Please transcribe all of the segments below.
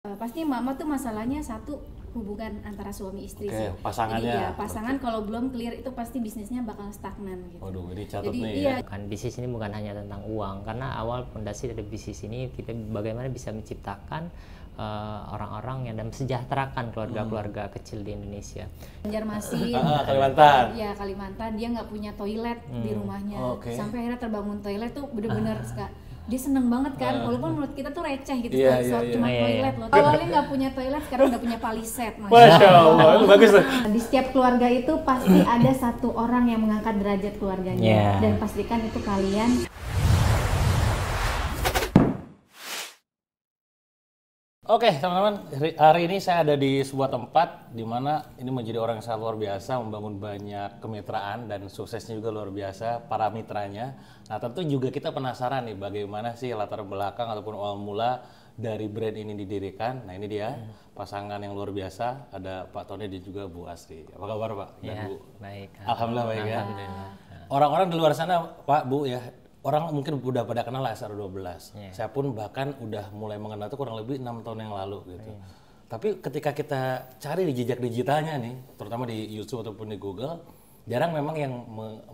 Pasti mama tuh masalahnya satu, hubungan antara suami istri sih. Pasangannya. Jadi ya pasangan kalau belum clear itu pasti bisnisnya bakal stagnan gitu. Waduh, ini catat nih iya. ya. Kan bisnis ini bukan hanya tentang uang, karena awal fondasi dari bisnis ini kita bagaimana bisa menciptakan orang-orang yang dan mesejahterakan keluarga-keluarga kecil di Indonesia. Banjarmasin, Kalimantan. ya Kalimantan, dia nggak punya toilet di rumahnya, sampai akhirnya terbangun toilet tuh bener-bener dia seneng banget kan, walaupun menurut kita tuh receh gitu, cuma toilet loh. Awalnya nggak punya toilet, sekarang udah punya paliset. Masya Allah, itu bagus tuh. Di setiap keluarga itu pasti ada satu orang yang mengangkat derajat keluarganya, dan pastikan itu kalian. Oke, teman-teman, hari ini saya ada di sebuah tempat di mana ini menjadi orang yang sangat luar biasa, membangun banyak kemitraan dan suksesnya juga luar biasa para mitranya. Nah, tentu juga kita penasaran nih bagaimana sih latar belakang ataupun awal mula dari brand ini didirikan. Nah, ini dia pasangan yang luar biasa, ada Pak Tony dan juga Bu Asri. Apa kabar, Pak? Dan Ya, Bu? baik. Alhamdulillah baik ya. Alhamdulillah. Orang-orang di luar sana, Pak, Bu ya, orang mungkin udah pada kenal SR12. Saya pun bahkan udah mulai mengenal itu kurang lebih 6 tahun yang lalu gitu. Tapi ketika kita cari di jejak digitalnya nih, terutama di YouTube ataupun di Google, jarang memang yang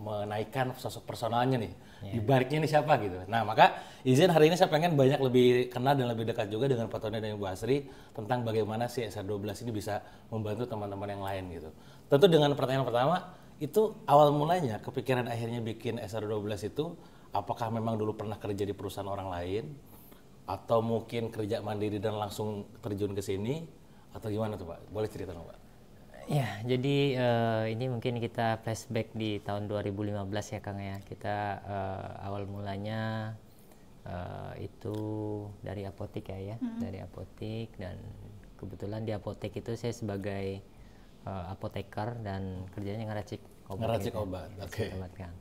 menaikkan sosok personalnya nih. Di baliknya ini siapa gitu. Nah, maka izin hari ini saya pengen banyak lebih kenal dan lebih dekat juga dengan Pak Tony dan Ibu Asri tentang bagaimana si SR12 ini bisa membantu teman-teman yang lain gitu. Tentu dengan pertanyaan pertama, itu awal mulanya kepikiran akhirnya bikin SR12 itu apakah memang dulu pernah kerja di perusahaan orang lain atau mungkin kerja mandiri dan langsung terjun ke sini atau gimana tuh Pak? Boleh cerita dong Pak? Ya, jadi ini mungkin kita flashback di tahun 2015 ya Kang ya. Kita awal mulanya itu dari apotek ya, dari apotek, dan kebetulan di apotek itu saya sebagai apoteker dan kerjanya ngeracik obat. Ngeracik obat, oke. Kang.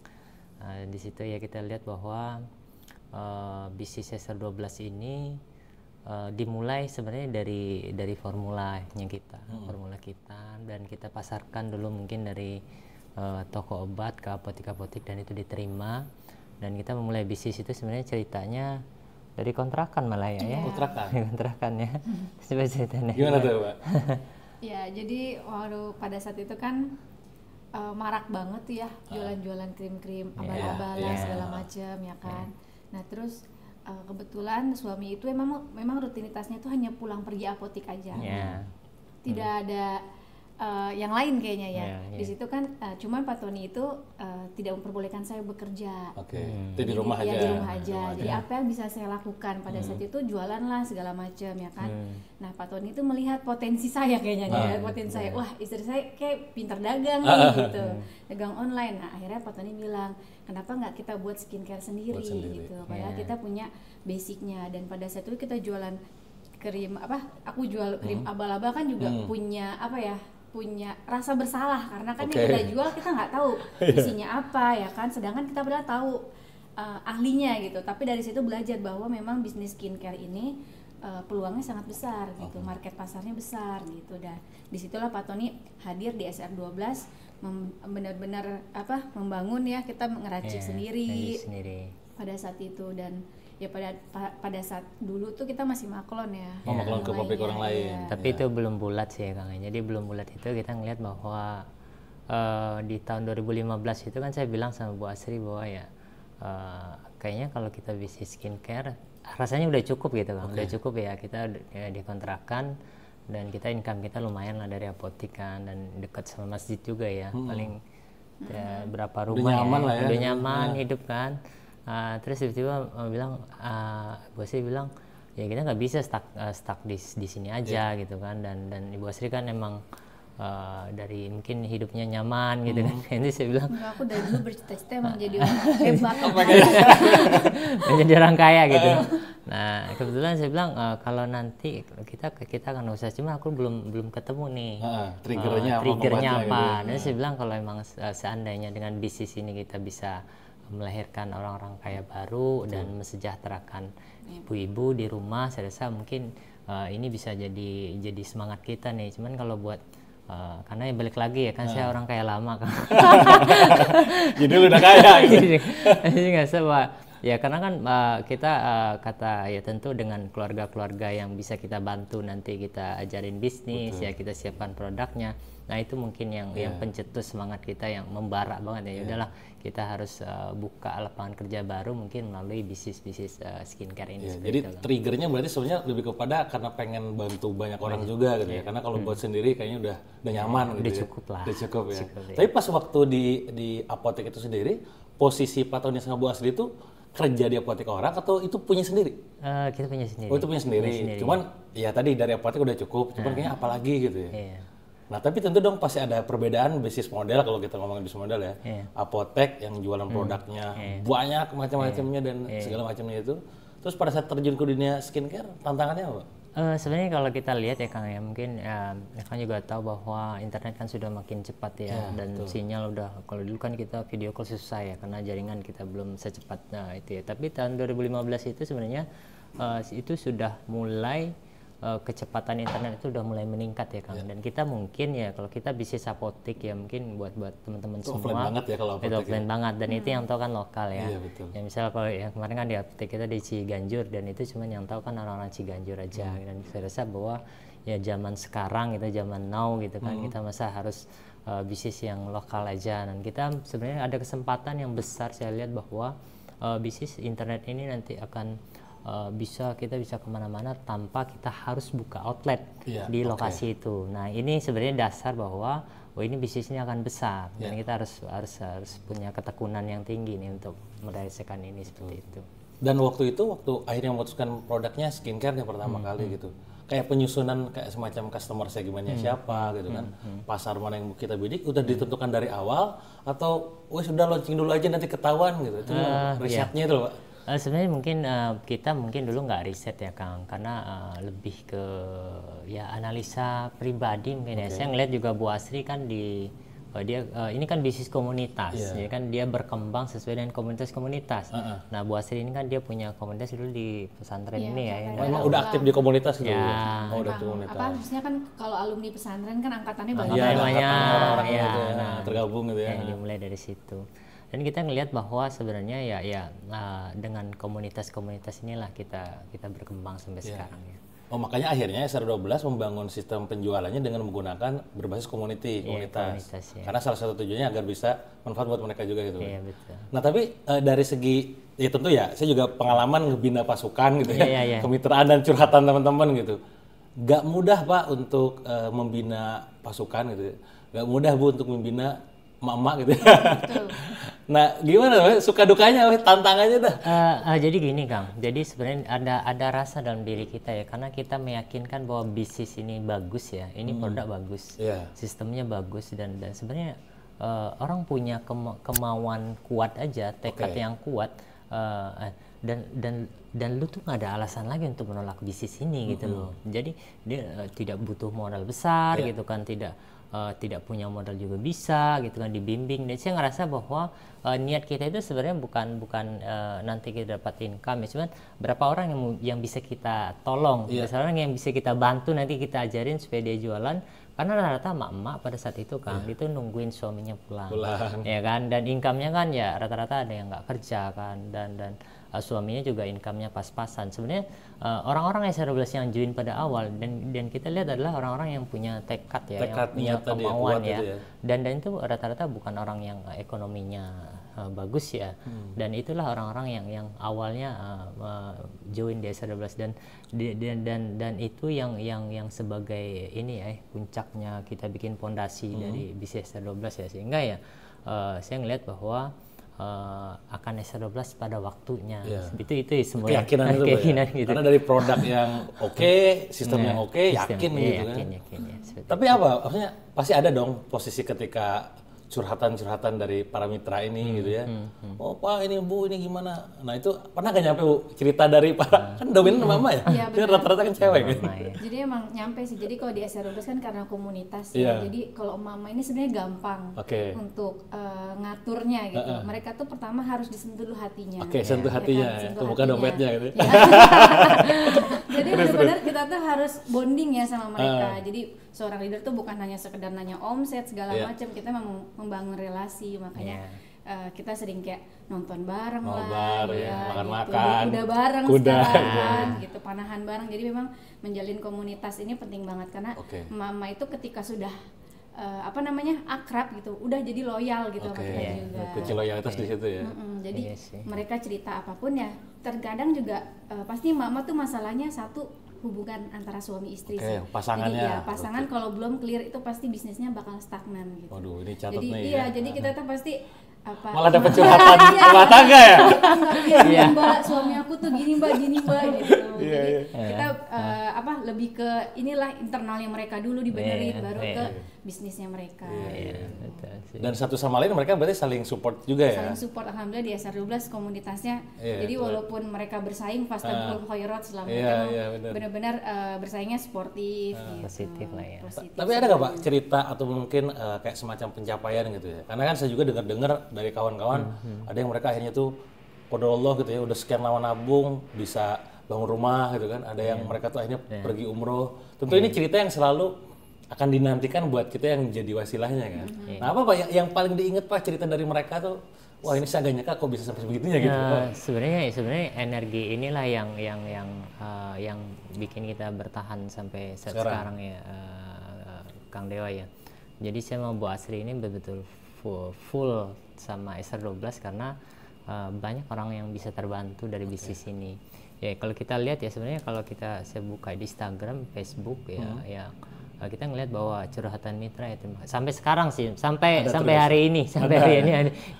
Di situ ya kita lihat bahwa bisnis SR12 ini dimulai sebenarnya dari formulanya kita, formula kita, dan kita pasarkan dulu mungkin dari toko obat ke apotek-apotek dan itu diterima, dan kita memulai bisnis itu sebenarnya ceritanya dari kontrakan malah ya. Kontrakan ya. Coba ceritanya. Gimana tuh Pak? Ya, jadi pada saat itu kan marak banget tuh ya jualan-jualan krim-krim abal-abalan segala macam ya kan. Nah terus kebetulan suami itu memang rutinitasnya tuh hanya pulang pergi apotek aja, tidak ada yang lain kayaknya ya. Di situ kan cuman Pak Tony itu tidak memperbolehkan saya bekerja. Itu di rumah aja. Di rumah aja. Jadi apa yang bisa saya lakukan pada saat itu jualan lah segala macam ya kan. Nah Pak Tony itu melihat potensi saya kayaknya, potensi saya. Wah istri saya kayak pintar dagang nih gitu, dagang online. Nah akhirnya Pak Tony bilang, kenapa nggak kita buat skincare sendiri gitu. Padahal kita punya basicnya, dan pada saat itu kita jualan krim aku jual krim abal-abal kan juga punya punya rasa bersalah karena kan yang kita jual kita nggak tahu isinya apa ya kan, sedangkan kita padahal tahu ahlinya gitu. Tapi dari situ belajar bahwa memang bisnis skincare ini peluangnya sangat besar gitu, market pasarnya besar gitu. Dan disitulah Pak Tony hadir di SR12 benar-benar membangun ya, kita ngeracik sendiri pada saat itu. Dan ya pada saat dulu tuh kita masih maklon ya. Maklon ke pabrik orang lain. Tapi itu belum bulat sih ya Kang. Jadi belum bulat itu kita ngelihat bahwa di tahun 2015 itu kan saya bilang sama Bu Asri bahwa ya kayaknya kalau kita bisnis skincare rasanya udah cukup gitu Kang. Udah cukup ya, kita dikontrakan dan kita income kita lumayan lah dari apotek kan, dan dekat sama masjid juga ya. Paling berapa rumah udah nyaman hidup kan. Terus tiba-tiba Bu Asri bilang ya kita nggak bisa stuck di sini aja gitu kan, dan Ibu Asri kan emang dari mungkin hidupnya nyaman gitu kan. Jadi saya bilang aku dari dulu bercita-cita emang jadi orang hebat jadi orang kaya gitu. Nah kebetulan saya bilang kalau nanti kita akan usaha, cuma aku belum ketemu nih triggernya apa. Dan saya bilang kalau emang seandainya dengan bisnis ini kita bisa melahirkan orang-orang kaya baru dan mesejahterakan ibu-ibu di rumah, saya rasa mungkin ini bisa jadi semangat kita nih. Cuman kalau buat karena balik lagi ya kan saya orang kaya lama kan. Jadi lu udah kaya gitu. Jadi nggak sebab Ya karena kan kita kata ya tentu dengan keluarga-keluarga yang bisa kita bantu, nanti kita ajarin bisnis. Betul. Ya kita siapkan produknya. Nah itu mungkin yang pencetus semangat kita yang membara banget ya. Udahlah kita harus buka lapangan kerja baru mungkin melalui bisnis skincare ini. Jadi triggernya berarti sebenarnya lebih kepada karena pengen bantu banyak orang juga gitu ya. Karena kalau buat sendiri kayaknya udah nyaman gitu. Udah cukup lah. Udah cukup ya. Tapi pas waktu di apotek itu sendiri, posisi Pak Tony sama Bu Asri itu kerja di apotek orang atau itu punya sendiri? Kita punya sendiri. Oh itu punya sendiri. Cuman ya tadi dari apotek udah cukup. Cuman kayaknya apalagi gitu ya. Iya. Nah tapi tentu dong pasti ada perbedaan bisnis model kalau kita ngomongin bisnis model ya. Apotek yang jualan produknya banyak macam-macamnya dan segala macamnya itu. Terus pada saat terjun ke dunia skincare tantangannya apa? Sebenarnya kalau kita lihat ya Kang ya, mungkin Kang juga tahu bahwa internet kan sudah makin cepat ya, dan sinyal udah, kalau dulu kan kita video call susah ya karena jaringan kita belum secepat itu ya. Tapi tahun 2015 itu sebenarnya itu sudah mulai kecepatan internet itu udah mulai meningkat ya Kang. Dan kita mungkin ya kalau kita bisnis apotek ya mungkin buat teman-teman semua offline banget ya kalau apotek. Itu offline banget, dan itu yang tahu kan lokal ya. Iya, betul. Ya misal kalau yang kemarin kan di apotek kita di Ciganjur, dan itu cuma yang tahu kan orang-orang Ciganjur aja. Dan saya rasa bahwa ya zaman sekarang itu zaman now gitu kan, kita masa harus bisnis yang lokal aja. Dan kita sebenarnya ada kesempatan yang besar, saya lihat bahwa bisnis internet ini nanti akan kita bisa kemana-mana tanpa kita harus buka outlet di lokasi itu. Nah ini sebenarnya dasar bahwa ini bisnisnya akan besar, dan kita harus punya ketekunan yang tinggi nih untuk merealisasikan ini seperti itu. Dan waktu akhirnya memutuskan produknya skincare yang pertama kali gitu, kayak penyusunan kayak semacam customer segmennya siapa gitu kan, pasar mana yang kita bidik udah ditentukan dari awal atau sudah launching dulu aja nanti ketahuan gitu, itu risetnya itu loh Pak. Sebenarnya mungkin kita dulu nggak riset ya Kang, karena lebih ke ya analisa pribadi mungkin ya. Saya ngeliat juga Bu Asri kan dia ini kan bisnis komunitas, ya kan dia berkembang sesuai dengan komunitas-komunitas. Nah Bu Asri ini kan dia punya komunitas dulu di pesantren ini ya. Emang udah aktif di komunitas gitu? Ya. Oh udah komunitas. Maksudnya kan kalau alumni pesantren kan angkatannya banyak. Banyak orang-orang gitu ya, tergabung gitu ya. Dimulai dari situ. Dan kita ngelihat bahwa sebenarnya dengan komunitas-komunitas inilah kita berkembang sampai sekarang ya. Oh makanya akhirnya SR12 membangun sistem penjualannya dengan menggunakan berbasis komunitas. Karena salah satu tujuannya agar bisa manfaat buat mereka juga gitu. Iya betul. Nah tapi dari segi ya tentu ya saya juga pengalaman ngebina pasukan gitu ya, kemitraan dan curhatan teman-teman gitu. Gak mudah Pak untuk membina pasukan gitu. Gak mudah Bu untuk membina emak-emak gitu. Nah, gimana suka dukanya, tantangannya dah? Jadi gini Kang, jadi sebenarnya ada rasa dalam diri kita ya, karena kita meyakinkan bahwa bisnis ini bagus ya, ini produk bagus, sistemnya bagus, dan sebenarnya orang punya kemauan kuat aja, tekad yang kuat, dan lu tuh nggak ada alasan lagi untuk menolak bisnis ini gitu loh. Jadi dia tidak butuh modal besar gitu kan, tidak punya modal juga bisa gitu kan, dibimbing. Dan saya ngerasa bahwa niat kita itu sebenarnya bukan nanti kita dapat income ya, cuman berapa orang yang bisa kita tolong, berapa orang yang bisa kita bantu, nanti kita ajarin supaya dia jualan. Karena rata-rata emak-emak pada saat itu Kang, itu nungguin suaminya pulang. Ya kan, dan income-nya kan ya rata-rata ada yang nggak kerja kan, dan suaminya juga income-nya pas-pasan. Sebenarnya orang-orang SR12 yang join pada awal, dan kita lihat adalah orang-orang yang punya tekad ya, yang punya kemauan ya. Dan itu rata-rata bukan orang yang ekonominya bagus ya. Dan itulah orang-orang yang awalnya join di SR12, dan itu yang sebagai ini ya puncaknya kita bikin fondasi dari bisnis SR12 ya, sehingga ya saya ngelihat bahwa akan SR12 pada waktunya. Itu semua keyakinan itu ya. Gitu. Karena dari produk yang sistem yang yakin gitu kan. Yakin, tapi apa? Maksudnya pasti ada dong posisi ketika curhatan dari para mitra ini gitu ya. Oh Pak, ini Bu, ini gimana? Nah itu pernah gak nyampe Bu cerita dari para kan dominan mama ya? Iya, rata-rata kan cewek gitu. Jadi emang nyampe sih. Jadi kalau di SR12 kan karena komunitas ya. Jadi kalau mama ini sebenarnya gampang untuk ngaturnya gitu. Mereka tuh pertama harus disentuh dulu hatinya. Sentuh hatinya ya. Itu bukan dompetnya gitu. Jadi benar-benar kita tuh harus bonding ya sama mereka. Jadi seorang leader tuh bukan hanya sekedar nanya omset segala macam, kita memang membangun relasi. Makanya kita sering kayak nonton bareng Nobar, lah, ya, makan-makan, gitu. kuda bareng Kuda, sekarang, gitu, panahan bareng. Jadi memang menjalin komunitas ini penting banget karena mama itu ketika sudah akrab gitu, udah jadi loyal gitu sama kita juga. Kunci loyalitas di situ ya. Jadi mereka cerita apapun ya, terkadang juga pasti mama tuh masalahnya satu hubungan antara suami istri sih. Pasangannya. Jadi ya pasangan kalau belum clear itu pasti bisnisnya bakal stagnan gitu. Waduh, ini catat jadi, nih iya, ya. jadi kita tuh pasti malah dapat curhatan rumah tangga ya. Iya, Mbak, suami aku tuh gini Mbak gitu. Jadi kita lebih ke inilah internalnya mereka dulu dibenerin baru ke bisnisnya mereka. Dan satu sama lain mereka berarti saling support juga ya. Saling support, alhamdulillah di SR12 komunitasnya. Jadi walaupun mereka bersaing Fastabiqul Khairat selama mereka benar-benar bersaingnya sportif gitu. Positif lah ya. Tapi ada nggak Pak cerita atau mungkin kayak semacam pencapaian gitu ya? Karena kan saya juga dengar dari kawan-kawan ada yang mereka akhirnya tuh qadarullah gitu ya, udah sekian lama nabung bisa bangun rumah gitu kan, ada yang mereka tuh akhirnya pergi umroh. Tentu ini cerita yang selalu akan dinantikan buat kita yang jadi wasilahnya kan. Nah apa Pak yang paling diingat Pak cerita dari mereka tuh, wah ini saya gak nyangka kok bisa sampai sebegitunya gitu. Sebenarnya energi inilah yang bikin kita bertahan sampai sekarang ya, Kang Dewa ya. Jadi saya mau Bu Asri ini betul-betul full sama SR12 karena banyak orang yang bisa terbantu dari bisnis ini. Ya kalau kita lihat ya sebenarnya kalau saya buka di Instagram, Facebook ya kita ngelihat bahwa curhatan mitra itu sampai sekarang sih sampai hari ini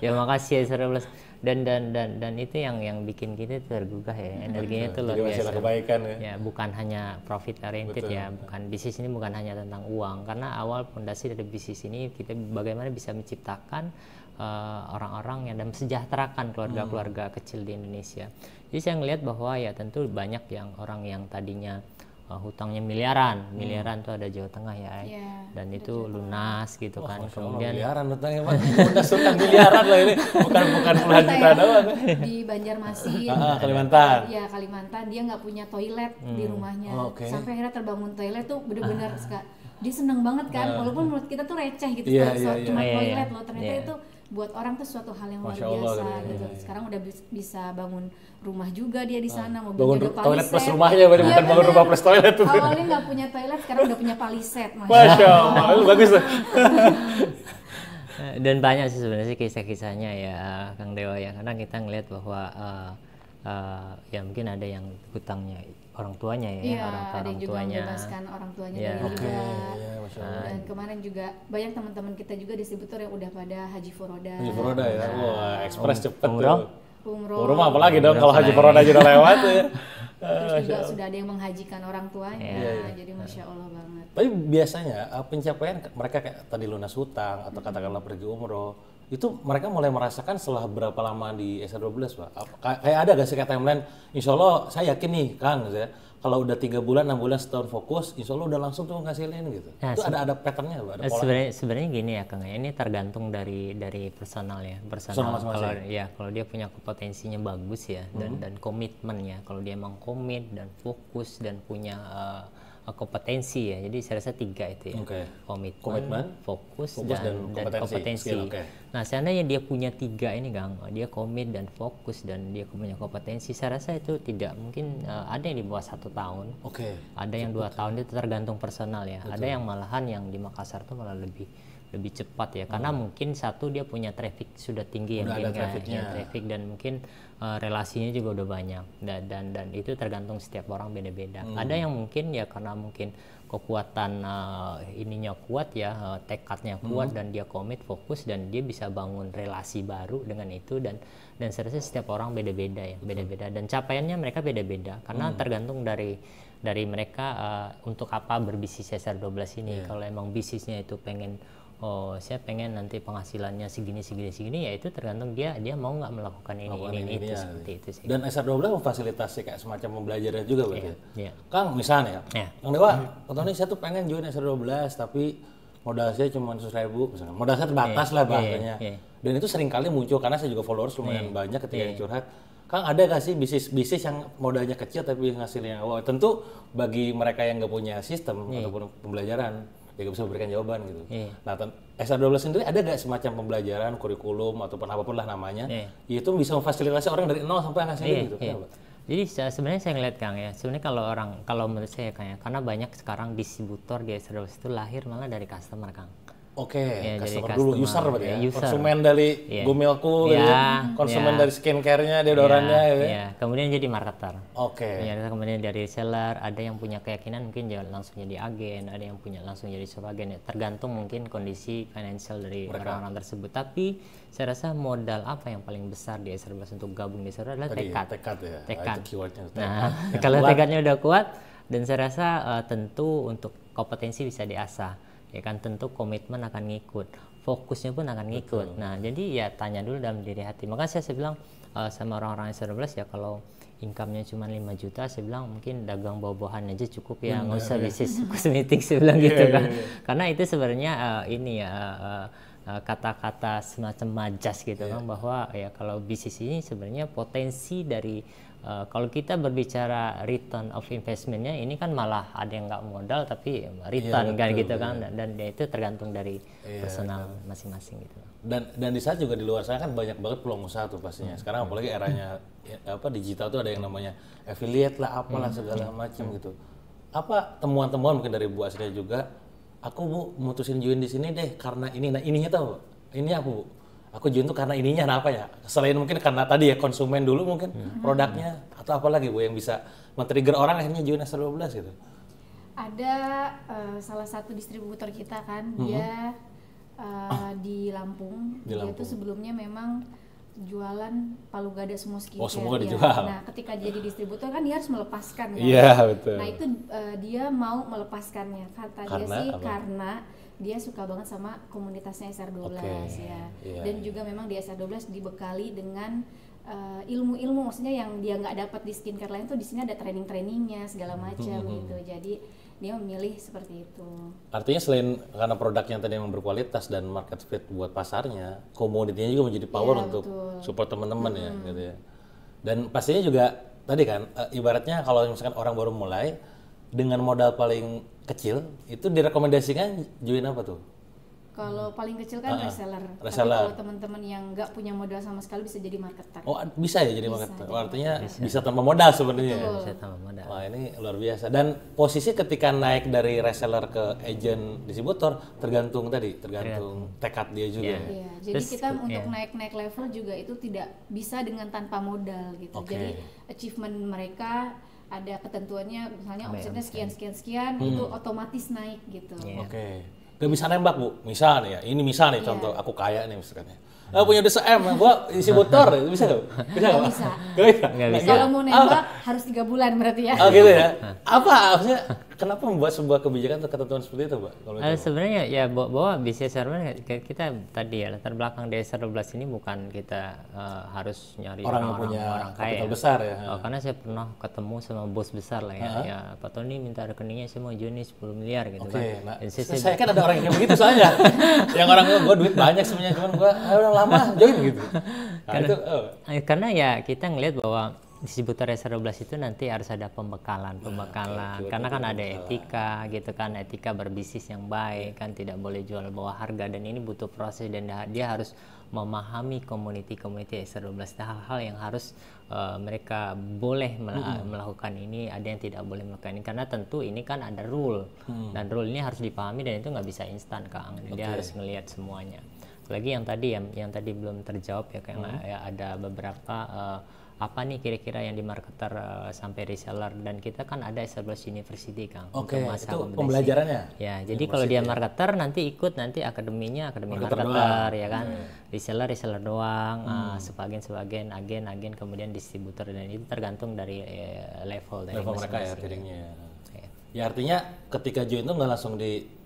ya makasih ya SR12 dan itu yang bikin kita tergugah ya, energinya itu luar biasa. Kebaikan ya. Bukan hanya profit oriented ya, bukan bisnis ini bukan hanya tentang uang, karena awal fondasi dari bisnis ini kita bagaimana bisa menciptakan orang-orang yang dan mesejahterakan keluarga-keluarga kecil di Indonesia. Jadi saya ngelihat bahwa ya tentu banyak yang orang yang tadinya hutangnya miliaran tuh ada Jawa Tengah ya, dan itu lunas gitu kan. Kemudian miliaran hutangnya Pak, udah hutang miliaran lah ini, bukan puluhan juta doang. Di Banjarmasin, Kalimantan. Ya Kalimantan, dia nggak punya toilet di rumahnya, sampai akhirnya terbangun toilet tuh bener-bener dia seneng banget kan, walaupun menurut kita tuh receh gitu, cuma toilet loh, ternyata itu buat orang tuh suatu hal yang luar biasa gitu. Sekarang udah bisa bangun rumah juga dia di sana, mobilnya udah toilet plus rumahnya, bukan bangun rumah plus toilet tuh. Awalnya nggak punya toilet, sekarang udah punya paliset. Masya Allah, bagus. Dan banyak sih sebenarnya kisah-kisahnya ya Kang Dewa ya, karena kita ngelihat bahwa ya mungkin ada yang hutangnya orang tuanya ya, orang tuanya membebaskan orang tuanya dari riba. Dan kemarin juga banyak teman-teman kita juga distributor yang udah pada Haji Furoda. Haji Furoda ya, wah ekspres cepet umroh. tuh. Umroh apalagi dong kalau Haji Furoda aja udah lewat ya. Terus juga sudah ada yang menghajikan orang tuanya, jadi Masya Allah banget. Tapi biasanya pencapaian mereka kayak tadi lunas hutang atau katakanlah pergi umroh, itu mereka mulai merasakan setelah berapa lama di SR12 Pak? Kayak ada gak sih kayak timeline, insya Allah saya yakin nih Kang, kalau udah 3 bulan, 6 bulan, setahun fokus, insya Allah udah langsung tuh ngasilin gitu. Nah, itu ada patternnya Pak? Sebenarnya gini ya Kang, ini tergantung dari personal ya. Personal kalau dia punya potensinya bagus ya, dan komitmennya, kalau dia emang komit dan fokus dan punya kompetensi ya, jadi saya rasa 3 itu ya, komitmen, fokus dan kompetensi. Nah seandainya dia punya 3 ini Kang, dia komit dan fokus dan dia punya kompetensi, saya rasa itu tidak mungkin ada yang di bawah 1 tahun, ada yang 2 tahun, itu tergantung personal ya. Ada yang malahan yang di Makassar tuh malah lebih cepat ya, karena mungkin satu dia punya traffic sudah tinggi ya, traffic dan mungkin relasinya juga udah banyak, dan itu tergantung setiap orang beda-beda. Ada yang mungkin ya karena mungkin kekuatan ininya kuat ya, tekadnya kuat dan dia komit, fokus, dan dia bisa bangun relasi baru dengan itu, dan saya rasa setiap orang beda-beda ya, beda-beda, dan capaiannya mereka beda-beda karena tergantung dari mereka untuk apa berbisnis SR12 ini. Kalau emang bisnisnya itu saya pengen nanti penghasilannya segini ya itu tergantung dia mau nggak melakukan ini itu seperti itu sih. Dan SR12 memfasilitasi kayak semacam pembelajaran juga berarti. Kang misalnya Kang Dewa, contohnya saya tuh pengen join SR12 tapi modal saya cuma 100.000 misalnya. Modal saya terbatas lah bahasanya. Dan itu sering kali muncul karena saya juga followers lumayan banyak ketika yang curhat. Kang ada nggak sih bisnis yang modalnya kecil tapi hasilnya wow? Tentu bagi mereka yang nggak punya sistem ataupun pembelajaran ya bisa memberikan jawaban gitu. Nah, SR12 sendiri ada nggak semacam pembelajaran, kurikulum ataupun apapun lah namanya, itu bisa memfasilitasi orang dari 0 sampai angka sendiri gitu. Jadi sebenarnya saya ngeliat Kang ya, sebenarnya kalau menurut saya Kang ya, karena banyak sekarang distributor di SR12 itu lahir malah dari customer Kang. Oke, Ya, customer dulu, user berarti ya? user. Konsumen dari Gomilku, konsumen dari skincare-nya, deodorannya gitu ya? Iya, kemudian jadi marketer. Oke. Kemudian dari reseller, ada yang punya keyakinan mungkin langsung jadi agen, ada yang punya langsung jadi subagen, ya. Tergantung mungkin kondisi financial dari orang-orang tersebut. Tapi saya rasa modal apa yang paling besar di SR12 untuk gabung di SR12 adalah tekad. Tekad ya, Tekad. itu keywordnya. Nah, kalau tekadnya udah kuat, dan saya rasa tentu untuk kompetensi bisa diasah. Ya kan, tentu komitmen akan ngikut, fokusnya pun akan ngikut. Nah, jadi ya tanya dulu dalam diri hati. Makanya saya bilang sama orang-orang SR12 ya, kalau income-nya cuma 5 juta, saya bilang mungkin dagang buah-buahan aja cukup ya, nggak usah bisnis kosmetik, saya bilang gitu kan. Karena itu sebenarnya kata-kata semacam majas gitu kan, bahwa ya kalau bisnis ini sebenarnya potensi dari kalau kita berbicara return of investment-nya, ini kan malah ada yang nggak modal tapi return kan gitu kan, dan itu tergantung dari personal masing-masing gitu. Dan di saat juga di luar sana kan banyak banget peluang usaha tuh pastinya. Sekarang apalagi eranya digital tuh ada yang namanya affiliate lah, apalah segala macam gitu. Apa temuan-temuan mungkin dari Bu Asri juga? Aku Bu mutusin join di sini deh karena ini. Nah, ininya tahu, ini apa Bu? Aku join tuh karena ininya, kenapa ya? Selain mungkin karena tadi ya konsumen dulu mungkin produknya, atau apa lagi Bu yang bisa men-trigger orang akhirnya join SR12 gitu? Ada salah satu distributor kita kan, dia di Lampung. Dia itu sebelumnya memang jualan palu gada semua skincare. Oh, semua dijual. Nah, ketika jadi distributor kan dia harus melepaskan kan. Iya, betul. Nah, itu dia mau melepaskannya. Kata dia sih karena dia suka banget sama komunitasnya SR12 ya. Dan juga memang di SR12 dibekali dengan ilmu-ilmu, maksudnya yang dia nggak dapat di skincare lain tuh di sini ada training-trainingnya segala macam gitu. Jadi dia memilih seperti itu. Artinya selain karena produknya tadi yang berkualitas dan market fit buat pasarnya, komoditinya juga menjadi power untuk support teman-teman ya gitu ya. Dan pastinya juga tadi kan ibaratnya kalau misalkan orang baru mulai dengan modal paling kecil itu direkomendasikan join apa tuh? Kalau paling kecil kan reseller. Tapi kalau teman-teman yang nggak punya modal sama sekali bisa jadi marketer. Oh, bisa ya jadi marketer. Artinya bisa tanpa modal sebenarnya. Bisa tanpa modal. Wah, ini luar biasa. Dan posisi ketika naik dari reseller ke agent distributor tergantung tekad dia juga. Iya. Jadi kita untuk naik level juga itu tidak bisa dengan tanpa modal gitu. Jadi achievement mereka ada ketentuannya, misalnya omsetnya sekian itu otomatis naik gitu. Oke. Gak bisa nembak Bu, misal nih ya, ini misal nih contoh, aku kaya nih misalnya. Punya udah se-M, gua isi motor, bisa gak? Gak bisa. Kalau mau nembak harus 3 bulan berarti ya. Oh gitu ya? Apa maksudnya, kenapa membuat sebuah kebijakan atau ketentuan seperti itu Pak? Sebenarnya ya bahwa bisnis SR12 kita tadi ya, latar belakang di SR12 ini bukan kita harus nyari orang yang punya kapital besar ya. Karena saya pernah ketemu sama bos besar lah ya, ya Pak Tony minta rekeningnya saya mau join 10 miliar gitu kan. Nah, saya kan ada orang yang kayak begitu soalnya. Yang orang gue duit banyak sebenarnya, cuman gue udah lama join gitu. Nah, karena ya kita ngelihat bahwa distributor SR12 itu nanti harus ada pembekalan karena kan ada etika gitu kan, etika berbisnis yang baik kan, tidak boleh jual bawah harga, dan ini butuh proses dan dia harus memahami community SR12, hal-hal yang harus mereka boleh melakukan ini, ada yang tidak boleh melakukan ini, karena tentu ini kan ada rule dan rule ini harus dipahami dan itu nggak bisa instan Kang, dia harus ngelihat semuanya. Lagi yang tadi belum terjawab ya, kayak ada beberapa apa nih kira-kira yang di marketer sampai reseller, dan kita kan ada SR12 University Kang. Oke, itu pembelajarannya. Ya, jadi kalau dia marketer nanti ikut akademi marketer ya kan. Reseller doang, sebagian agen kemudian distributor, dan itu tergantung dari level mereka ya tradingnya. Ya artinya ketika join itu nggak langsung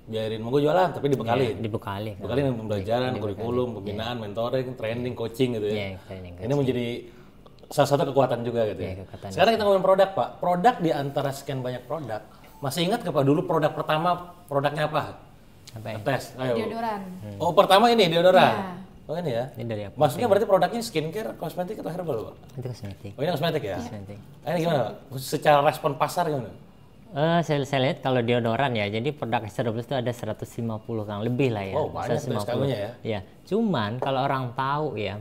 biarin mau jualan, tapi dibekali dengan pembelajaran, kurikulum, pembinaan, mentoring, training, coaching gitu ya. Ini menjadi salah satu kekuatan juga gitu ya. Sekarang kita ngomongin produk Pak. Produk di antara sekian banyak produk, masih ingat nggak Pak dulu produk pertama produknya apa? Tes. Deodoran. Oh pertama ini deodoran. Ya. Oh ini ya. Ini dari apa? Maksudnya berarti produknya skincare, kosmetik atau herbal Pak? Itu kosmetik. Oh ini kosmetik ya? Kosmetik. Ini gimana Pak? Secara respon pasar gimana? Saya lihat kalau deodoran ya, jadi produk SR12 itu ada 150 Kang, lebih lah ya. Oh, banyak 150 ya. Ya, cuman kalau orang tahu ya,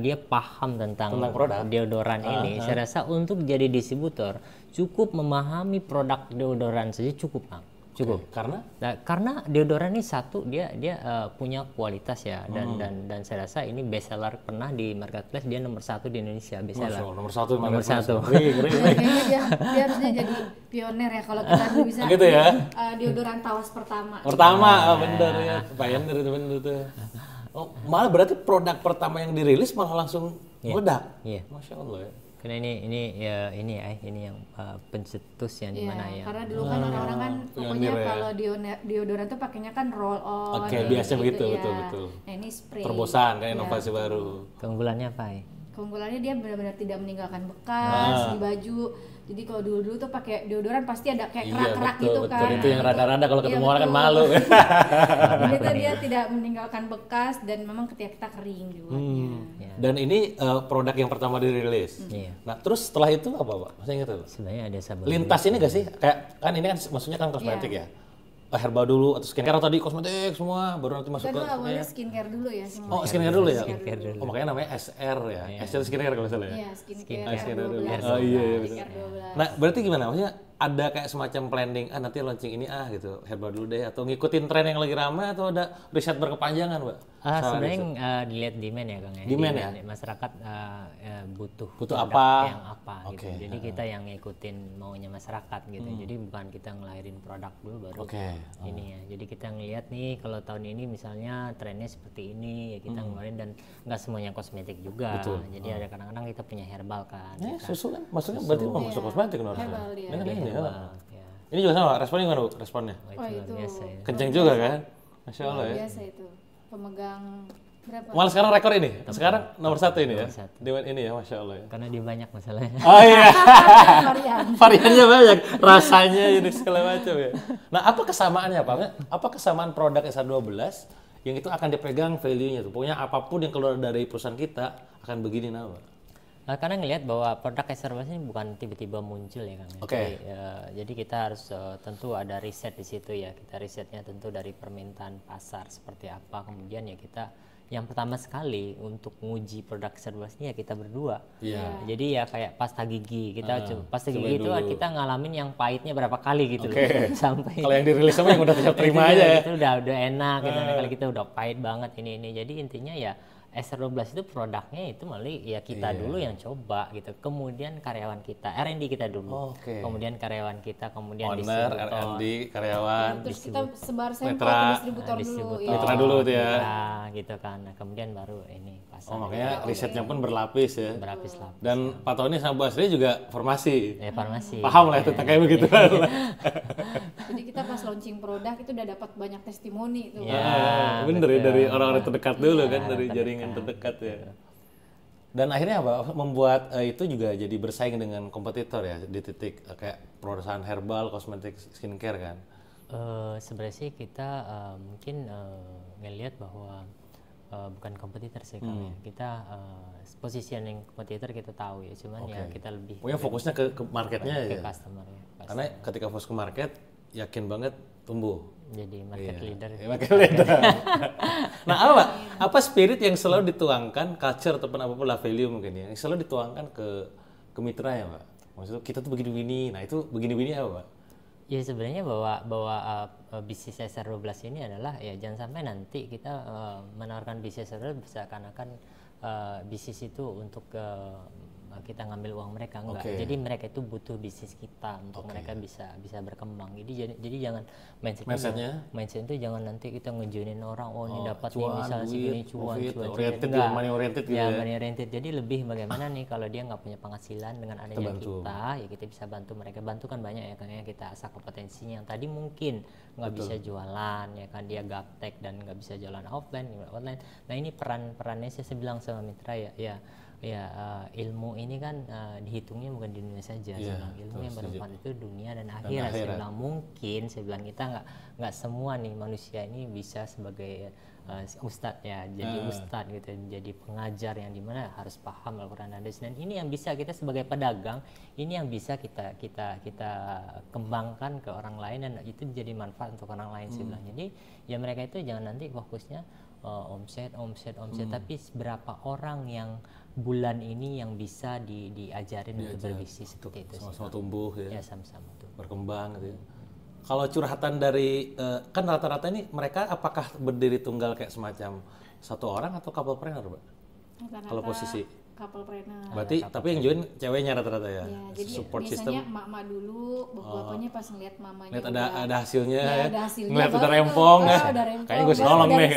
dia paham tentang produk deodoran ini, saya rasa untuk jadi distributor cukup memahami produk deodoran saja cukup Kang. Cukup. Karena? Nah, karena deodoran ini satu dia punya kualitas ya, dan saya rasa ini best seller, pernah di marketplace dia nomor 1 di Indonesia best seller. Nomor satu. Kayaknya dia harusnya jadi pioner ya kalau kita bisa. Gitu ya. Deodoran Tawas pertama. Bener ya. Pioner itu bener tuh. Oh, malah berarti produk pertama yang dirilis malah langsung meledak. Iya. Masya Allah ya. Karena ini yang pencetus yang dimana ya. Karena dulu kan orang-orang kan pokoknya kalau deodoran tuh pakainya kan roll on. Oke, biasa begitu, ya. betul. Nah, ini spray. Terobosan kan inovasi baru. Keunggulannya apa ya? Keunggulannya dia benar-benar tidak meninggalkan bekas di baju. Jadi kalau dulu tuh pakai deodoran pasti ada kayak kerak-kerak gitu kan. Betul, itu yang rada-rada kalau ketemu orang kan malu. Ini tuh dia tidak meninggalkan bekas dan memang ketika kita kering juga. Dan ini produk yang pertama dirilis. Nah, terus setelah itu apa, Pak? Masih ingat tuh? Sebenarnya ada sabun. Lintas ini gak sih? Kayak kan ini kan maksudnya kan kosmetik ya. Herbal dulu atau skincare, atau tadi kosmetik semua baru nanti masuk Kita ke dulu awalnya skincare dulu ya semua. Oh, skincare dulu ya? Skincare dulu. Oh, makanya namanya SR ya. SR skincare kalau salah ya. Iya, skincare dulu. R12. Oh iya Skincare 12. Nah, berarti gimana? Maksudnya ada kayak semacam planning, nanti launching ini gitu, herbal dulu deh, atau ngikutin tren yang lagi ramai, atau ada riset berkepanjangan, Mbak? Sebenarnya dilihat demand ya Kang ya. Demand ya? Masyarakat butuh apa? Yang apa gitu. Jadi kita yang ngikutin maunya masyarakat gitu. Jadi bukan kita ngelahirin produk dulu baru ini ya. Jadi kita ngelihat nih kalau tahun ini misalnya trennya seperti ini ya kita ngeluarin, dan nggak semuanya kosmetik juga. Jadi ada kadang-kadang kita punya herbal kan. Susu kan? Maksudnya berarti mau masuk kosmetik kan? Herbal dia. Ini juga sama, responnya gimana, Bu? Responnya? Oh, itu luar biasa ya. Kenceng juga kan? Masya Allah ya. Biasa itu. Pemegang berapa? Malah sekarang rekor ini. Sekarang nomor 1 ini ya. Dewan ini ya, Masya Allah ya. Karena dia banyak masalahnya. Oh iya. Varian. Variannya banyak, rasanya ini segala macam ya. Nah, apa kesamaannya, Pak? Apa kesamaan produk SR12 yang itu akan dipegang value-nya tuh? Pokoknya apapun yang keluar dari perusahaan kita akan begini nama. Karena ngelihat bahwa produk SR12 ini bukan tiba-tiba muncul ya Kang. Jadi kita harus tentu ada riset di situ ya. Kita risetnya tentu dari permintaan pasar seperti apa. Kemudian ya kita yang pertama sekali untuk menguji produk SR12 ini ya kita berdua. Jadi ya kayak pasta gigi. Pasta gigi itu kita ngalamin yang pahitnya berapa kali gitu loh. Sampai kalau yang dirilis sama yang udah terima aja ya. Itu udah enak gitu. Kali kita udah pahit banget ini. Jadi intinya ya SR12 itu produknya itu malah ya kita dulu yang coba gitu, kemudian karyawan kita, R&D kita dulu, kemudian karyawan kita, kemudian owner, R&D, karyawan, terus kita sebar sampel ke distributor dulu, mitra dulu tuh ya, gitu kan, nah, kemudian baru ini pasar. Makanya risetnya pun berlapis ya, berlapis-lapis. Dan Pak Tony sama Bu Asri juga farmasi, farmasi, paham lah itu kayak begitu. Jadi kita pas launching produk itu udah dapat banyak testimoni tuh. Bener ya, dari orang-orang terdekat dulu kan, dari jaringan terdekat ya. Dan akhirnya apa? Membuat itu juga jadi bersaing dengan kompetitor ya di titik kayak perusahaan herbal, kosmetik, skincare kan. Sebenarnya sih kita mungkin ngelihat bahwa bukan kompetitor sih Kang ya. Kita positioning kompetitor kita tahu ya, cuman ya kita lebih pokoknya fokusnya ke marketnya ke ya. customer ya. Karena ketika fokus ke market, yakin banget tumbuh. Jadi market leader. Market leader. Nah, apa spirit yang selalu dituangkan, culture ataupun apapun lah, value mungkin ya, yang selalu dituangkan ke mitra ya, Pak? Maksudnya kita tuh begini-begini. Nah, itu begini-begini apa, Pak? Ya sebenarnya bahwa bisnis SR12 ini adalah ya jangan sampai nanti kita menawarkan bisnis SR12 seakan-akan bisnis itu untuk kita ngambil uang mereka, enggak. Jadi mereka itu butuh bisnis kita untuk mereka bisa berkembang. Jadi jangan mindsetnya itu jangan nanti kita ngejunin orang, ini dapat nih misalnya segini cuan, money oriented gitu ya. Money oriented. Jadi lebih bagaimana nih kalau dia nggak punya penghasilan, dengan adanya kita ya kita bisa bantu mereka. Bantu kan banyak ya, karena kita asah kompetensinya yang tadi mungkin nggak bisa jualan ya kan, dia gaptek dan nggak bisa jualan offline, online. Nah ini perannya saya bilang sama mitra ya Ya, ilmu ini kan dihitungnya bukan di dunia saja. Saya bilang ilmu yang bermanfaat itu dunia dan akhirat. Saya bilang mungkin, saya bilang kita nggak semua nih manusia ini bisa sebagai ustadz ya, jadi ustadz gitu, jadi pengajar yang dimana harus paham Al-Quran dan hadis. Dan ini yang bisa kita sebagai pedagang, ini yang bisa kita kembangkan ke orang lain dan itu jadi manfaat untuk orang lain. Saya bilang. Jadi ya mereka itu jangan nanti fokusnya omset, tapi berapa orang yang bulan ini yang bisa diajarin untuk berbisnis seperti itu. Sama-sama tumbuh ya. Ya sama-sama tumbuh. Berkembang gitu ya. Kalau curhatan dari kan rata-rata ini mereka apakah berdiri tunggal kayak semacam satu orang atau couplepreneur, Mbak? Kalau posisi couplepreneur. Berarti tapi yang join ceweknya rata-rata ya. Jadi support biasanya system. emak-emak dulu, bapaknya pas ngeliat mamanya. Lihat ada hasilnya ya. Ada hasilnya. Ngeliat udah rempong ya. Kayaknya gue nolong nih.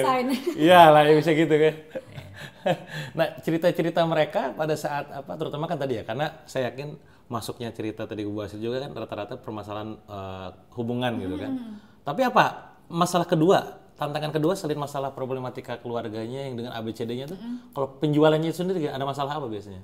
Iya lah ya bisa gitu kan. Nah, cerita-cerita mereka pada saat apa terutama kan tadi ya karena saya yakin masuknya cerita tadi gue bahas juga kan rata-rata permasalahan hubungan gitu kan. Tapi apa masalah kedua, tantangan kedua selain masalah problematika keluarganya yang dengan ABCD-nya tuh, kalau penjualannya itu sendiri ada masalah apa biasanya?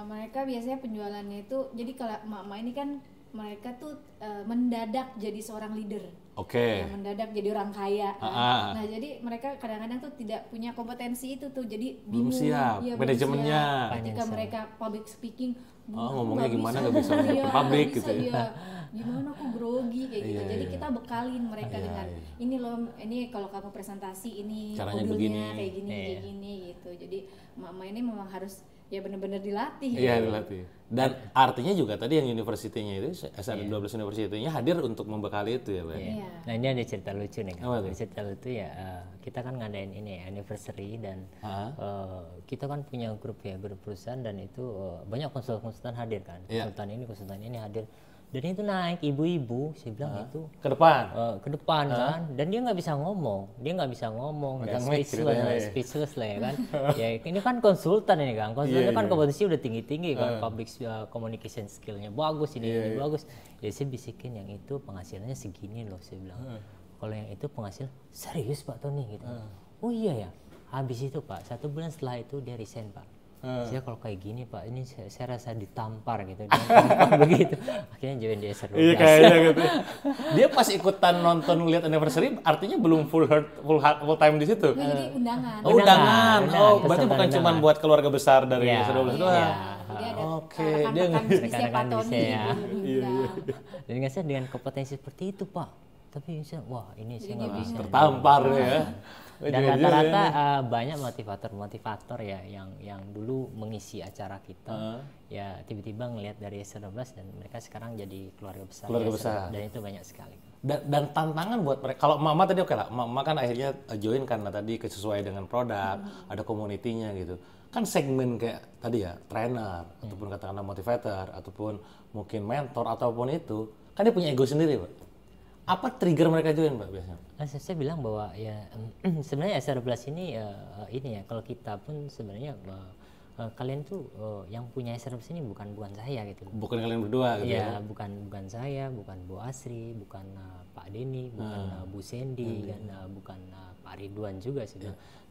Mereka biasanya penjualannya itu, jadi kalau emak-emak ini kan mereka tuh mendadak jadi seorang leader. Oke. Mendadak jadi orang kaya. Nah, jadi mereka kadang-kadang tuh tidak punya kompetensi itu tuh, jadi bingung. Belum siap, ya, manajemennya. Ketika mereka public speaking, ngomongnya gimana nggak bisa public gitu ya. Gimana aku grogi kayak gitu. Jadi kita bekalin mereka dengan ini loh, ini kalau kamu presentasi ini caranya modulnya kayak gini gitu. Jadi mama ini memang harus ya benar-benar dilatih. Iya, dilatih. Dan artinya juga tadi yang universitinya itu SR12 University-nya hadir untuk membekali itu ya, Pak. Iya. Nah, ini ada cerita lucu nih kan. Cerita lucu ya, kita kan ngadain ini anniversary dan kita kan punya grup perusahaan dan itu banyak konsultan hadir kan. Konsultan ini hadir. Dan itu naik ibu-ibu, saya bilang itu ke depan kan, dan dia nggak bisa ngomong, dan speechless lah ya kan. Ya ini kan konsultan ini kan, kan kompetensi udah tinggi kan, public communication skillnya bagus, ini bagus. Ya saya bisikin yang itu penghasilannya segini loh, saya bilang. Kalau yang itu penghasilan serius Pak Tony gitu. Oh iya ya, habis itu Pak 1 bulan setelah itu dia resign Pak. Saya kalau kayak gini Pak, ini saya rasa ditampar gitu, begitu. Akhirnya join di SR12. Iya kayaknya gitu. Dia pas ikutan nonton lihat anniversary, artinya belum full time di situ. Jadi undangan. Undangan. Berarti bukan cuma buat keluarga besar dari SR12 doang. Oke, dia rekan-rekan bisnisnya. Iya. Dan nggak saya dengan kompetensi seperti itu Pak. Tapi saya, wah ini saya nggak bisa. Tertampar ya. Dan rata-rata banyak motivator ya yang dulu mengisi acara kita ya tiba-tiba ngelihat dari SR12 dan mereka sekarang jadi keluarga besar. Dan itu banyak sekali. Dan tantangan buat mereka, kalau mama tadi oke lah, mama kan akhirnya join karena tadi sesuai dengan produk, ada komunitinya gitu. Kan segmen kayak tadi ya, trainer, ataupun katakanlah motivator, ataupun mungkin mentor, ataupun itu, kan dia punya ego sendiri Pak. Apa trigger mereka join Pak biasanya? Saya bilang bahwa ya sebenarnya SR12 ini ya kalau kita pun sebenarnya kalian tuh yang punya SR12 ini bukan saya gitu. Bukan kalian berdua gitu ya? Bukan saya, bukan Bu Asri, bukan Pak Denny, bukan Bu Sandy, dan bukan Pak Ridwan juga sih.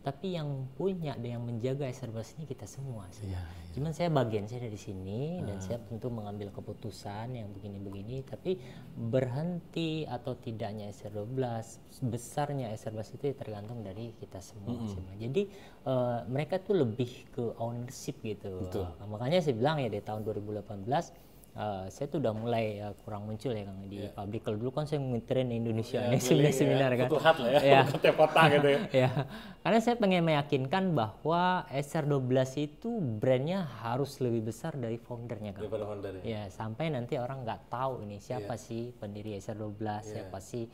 Tapi yang punya dan yang menjaga SR12 ini kita semua sih. Cuman saya dari sini dan saya tentu mengambil keputusan yang begini-begini, tapi berhenti atau tidaknya SR12, besarnya SR12 itu tergantung dari kita semua. Jadi mereka tuh lebih ke ownership gitu. Makanya saya bilang ya dari tahun 2018 saya tuh udah mulai kurang muncul ya Kang di publik. Kalau dulu kan saya nge-train Indonesia seminar kan. Futuhat lah ya, tiap kota gitu ya. Karena saya pengen meyakinkan bahwa SR12 itu brandnya harus lebih besar dari foundernya kan. Daripada founder ya. Sampai nanti orang nggak tahu ini siapa sih pendiri SR12, siapa sih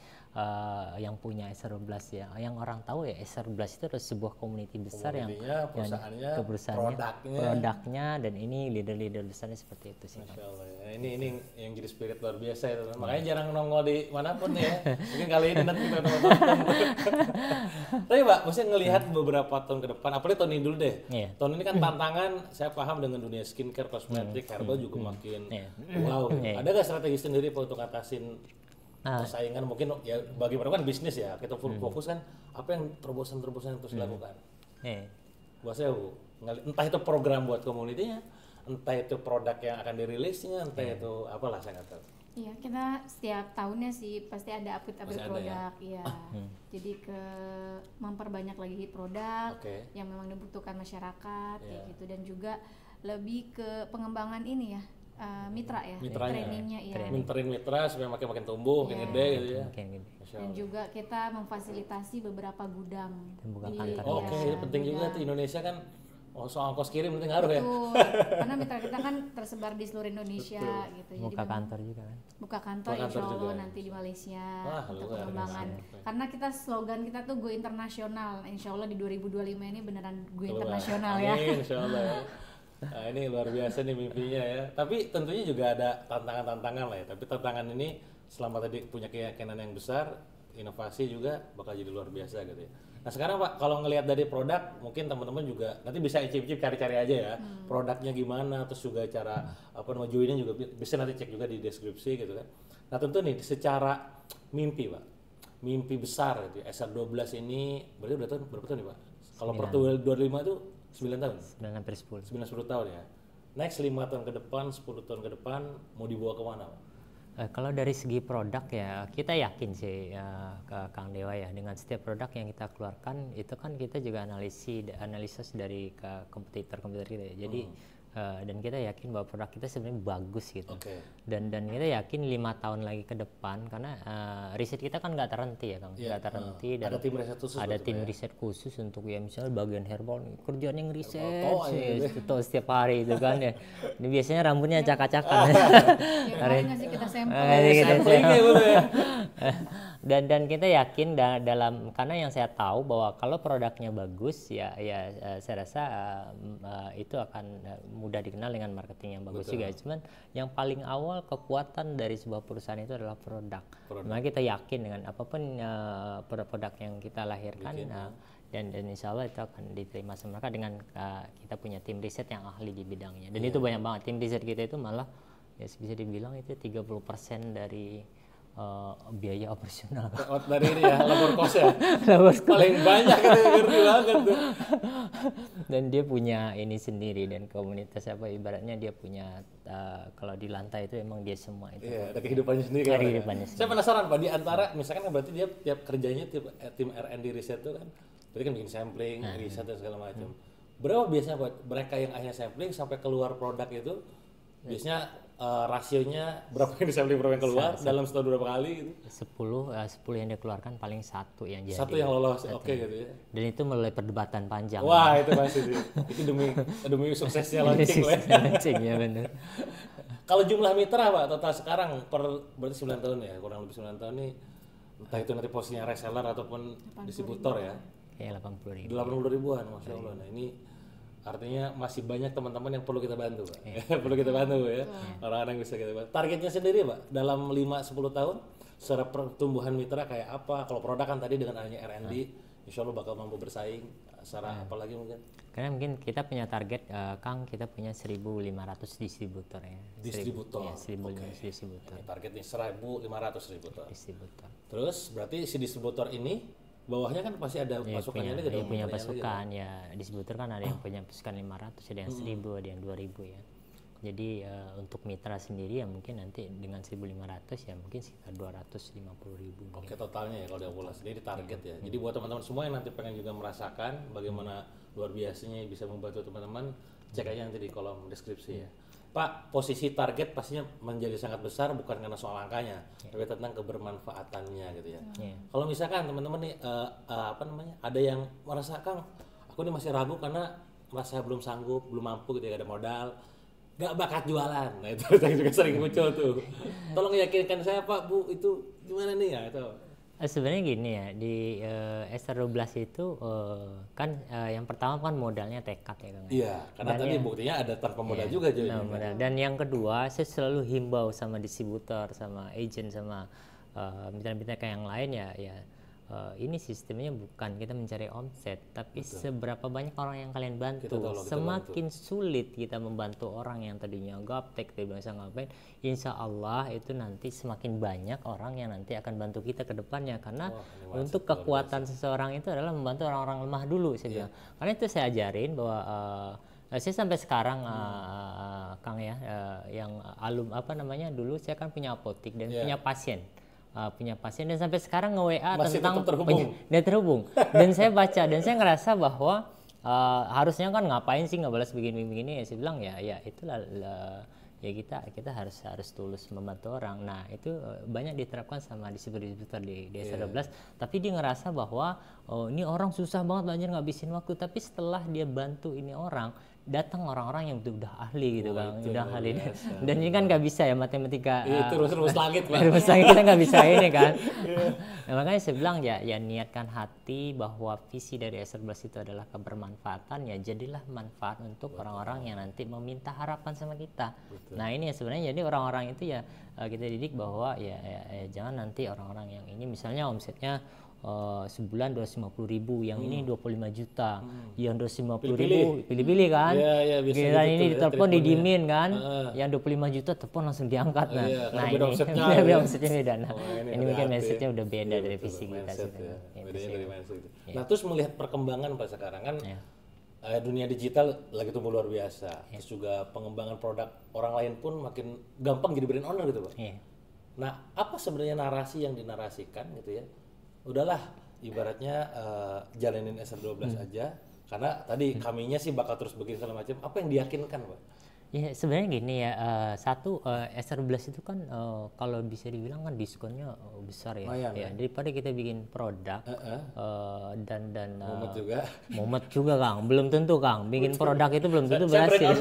yang punya SR12 ya. Yang orang tahu ya SR12 itu adalah sebuah community besar yang produknya dan ini leader-leader besarnya seperti itu sih. Masya Allah ya. Ini yang jadi spirit luar biasa itu. Makanya jarang nongol di manapun ya. Mungkin kali ini nanti kita nonton. Tapi Pak, maksudnya ngelihat beberapa tahun ke depan, apalagi tahun ini dulu deh. Tahun ini kan tantangan, saya paham dengan dunia skincare, kosmetik, herbal juga makin wow. Ada nggak strategi sendiri Pak untuk atasin persaingan mungkin ya bagi mereka kan bisnis ya, kita full fokus kan apa yang terobosan yang terus dilakukan. Buat saya Bu. entah itu program buat komunitinya, entah itu produk yang akan dirilisnya, entah itu apalah saya nggak tahu. Iya, kita setiap tahunnya sih pasti ada update produk, ya. Jadi memperbanyak lagi produk yang memang dibutuhkan masyarakat, kayak gitu, dan juga lebih ke pengembangan ini ya, mitra ya, trainingnya ya. Mentoring mitra supaya makin tumbuh, makin gede gitu ya. Dan juga kita memfasilitasi beberapa gudang. Itu penting juga tuh, Indonesia kan. Soal ongkos kirim penting ngaruh ya. Karena mitra kita kan tersebar di seluruh Indonesia gitu. Buka jadi kantor juga kan. Buka kantor insya Allah nanti di Malaysia untuk pengembangan. Karena kita slogan kita tuh go internasional. Insya Allah di 2025 ini beneran go internasional ya. Insya Allah ya. Nah, ini luar biasa nih mimpinya ya. Tapi tentunya juga ada tantangan-tantangan lah ya. Tapi tantangan ini selama tadi punya keyakinan yang besar, inovasi juga bakal jadi luar biasa gitu ya. Nah sekarang Pak, kalau ngelihat dari produk, mungkin teman-teman juga nanti bisa icip-icip cari-cari aja ya, produknya gimana, terus juga cara joinnya juga bisa nanti cek juga di deskripsi gitu kan. Nah tentu nih secara mimpi Pak, mimpi besar gitu ya, SR12 ini berarti berapa tahun nih Pak? Kalau per 25 itu 9 tahun? 9 sampai 10. 9-10 tahun ya. Next 5 tahun ke depan, 10 tahun ke depan mau dibawa kemana Pak? Kalau dari segi produk ya kita yakin sih ke Kang Dewa ya, dengan setiap produk yang kita keluarkan itu kan kita juga analisis dari kompetitor kita ya. Jadi dan kita yakin bahwa produk kita sebenarnya bagus gitu. Dan kita yakin 5 tahun lagi ke depan karena riset kita kan nggak terhenti ya Kang, nggak terhenti. Dan ada tim riset khusus. Ada tim riset khusus untuk ya misalnya bagian herbal kerjaan yang riset setiap hari itu kan ya. Ini biasanya rambutnya acak-acakan. Hari ngasih kita sampel. Dan kita yakin dalam karena yang saya tahu bahwa kalau produknya bagus ya saya rasa itu akan mudah dikenal dengan marketing yang bagus juga. Cuman yang paling awal kekuatan dari sebuah perusahaan itu adalah produk. Maka kita yakin dengan apapun produk yang kita lahirkan dan insya Allah itu akan diterima sama mereka dengan kita punya tim riset yang ahli di bidangnya. Dan itu banyak banget, tim riset kita itu malah ya bisa dibilang itu 30% dari biaya operasional. Dari ini ya, labor cost ya. Paling banyak itu ngerti banget tuh. Dan dia punya ini sendiri dan komunitas ibaratnya dia punya kalau di lantai itu emang dia semua itu. Iya, ada kehidupannya sendiri kan. Saya penasaran Pak, di antara misalkan kan berarti dia tiap kerjanya tim R&D riset itu kan. Berarti kan bikin sampling, riset dan segala macam. Berapa biasanya Pak mereka yang akhirnya sampling sampai keluar produk itu? Biasanya rasionya berapa yang disampling, berapa yang keluar dalam setahun berapa kali gitu? 10 yang dikeluarkan paling satu yang jadi. Satu yang lolos, oke gitu ya. Dan itu melalui perdebatan panjang. Wah itu pasti sih. Itu demi suksesnya launching lah. Launching ya benar. Kalau jumlah mitra Pak total sekarang berarti 9 tahun ya, kurang lebih 9 tahun nih. Entah itu nanti posisinya reseller ataupun distributor ya. Kayak 80.000. 80.000-an, Masya Allah. Nah ini artinya masih banyak teman-teman yang perlu kita bantu Pak. Perlu kita bantu ya. Orang-orang yang bisa kita bantu. Targetnya sendiri Pak, dalam 5-10 tahun secara pertumbuhan mitra kayak apa? Kalau produk kan tadi dengan adanya R&D, insya Allah bakal mampu bersaing. Secara apa lagi mungkin? Karena mungkin kita punya target, Kang, kita punya 1.500 distributor ya. Distributor? Ya, 1.500 distributor. Target nih 1.500 distributor. Terus berarti si distributor ini bawahnya kan pasti ada pasukannya lagi dong. Punya pasukan ya, distributor kan ada yang punya pasukan 500, ada yang 1.000, ada yang 2.000 ya. Jadi untuk mitra sendiri ya mungkin nanti dengan 1.500 ya mungkin sekitar 250.000. Oke totalnya ya kalau dia bola sendiri target ya. Jadi buat teman-teman semua yang nanti pengen juga merasakan bagaimana luar biasanya bisa membantu teman-teman, cek aja nanti di kolom deskripsi ya. Pak, posisi target pastinya menjadi sangat besar bukan karena soal angkanya, tapi tentang kebermanfaatannya gitu ya. Kalau misalkan teman-teman nih ada yang merasa Kang, aku ini masih ragu karena merasa belum sanggup, belum mampu gitu ya, ada modal, gak bakat jualan. Nah itu juga sering muncul tuh. Tolong yakinkan saya Pak, Bu, itu gimana nih ya itu? Sebenarnya gini ya, di SR12 itu kan yang pertama kan modalnya tekad ya Kang. Iya, karena tadi buktinya ada tanpa modal juga jadi. Modal. Dan yang kedua, saya selalu himbau sama distributor, sama agent, sama mitra-mitra yang lain ya ini sistemnya bukan kita mencari omset, tapi seberapa banyak orang yang kalian bantu. Semakin sulit kita membantu orang yang tadinya gaptek, tidak bisa ngapain, insya Allah itu nanti semakin banyak orang yang nanti akan bantu kita ke depannya. Karena untuk kekuatan seseorang itu adalah membantu orang-orang lemah dulu, saya bilang. Karena itu saya ajarin bahwa saya sampai sekarang Kang ya, yang dulu saya kan punya apotik dan punya pasien dan sampai sekarang nge-WA tentang dia terhubung dan saya baca dan saya ngerasa bahwa harusnya kan ngapain sih nggak balas begini-begini, ya saya bilang ya itulah ya kita harus tulus membantu orang. Nah itu banyak diterapkan sama distributor di SR12, tapi dia ngerasa bahwa ini orang susah banget belajar ngabisin waktu, tapi setelah dia bantu ini orang, datang orang-orang yang udah ahli gitu kan, udah ahli dan ini kan nggak bisa ya matematika terus langit Pak. Terus langit kita nggak bisa ini kan. Nah, makanya saya bilang ya niatkan hati bahwa visi dari SR12 itu adalah kebermanfaatan, ya jadilah manfaat untuk orang-orang yang nanti meminta harapan sama kita. Nah ini ya sebenarnya jadi orang-orang itu ya kita didik bahwa ya jangan nanti orang-orang yang ini misalnya omsetnya sebulan 250.000, yang ini 25 juta, yang 250.000 pilih-pilih kan, giliran ini ditelepon didimin kan, yang 25 juta telepon langsung diangkat. Nah ini omsetnya beda. Nah ini mungkin message-nya udah beda dari visi kita. Nah terus melihat perkembangan Pak sekarang kan dunia digital lagi tumbuh luar biasa, terus juga pengembangan produk orang lain pun makin gampang jadi brand owner gitu Pak. Nah apa sebenarnya narasi yang dinarasikan gitu ya? Udahlah ibaratnya jalanin SR12 aja, karena tadi kaminya sih bakal terus begini segala macam. Apa yang diyakinkan Pak? Ya sebenarnya gini ya, satu SR11 itu kan kalau bisa dibilang kan diskonnya besar ya, daripada kita bikin produk dan mumet juga Kang, belum tentu Kang, bikin produk itu belum tentu berhasil.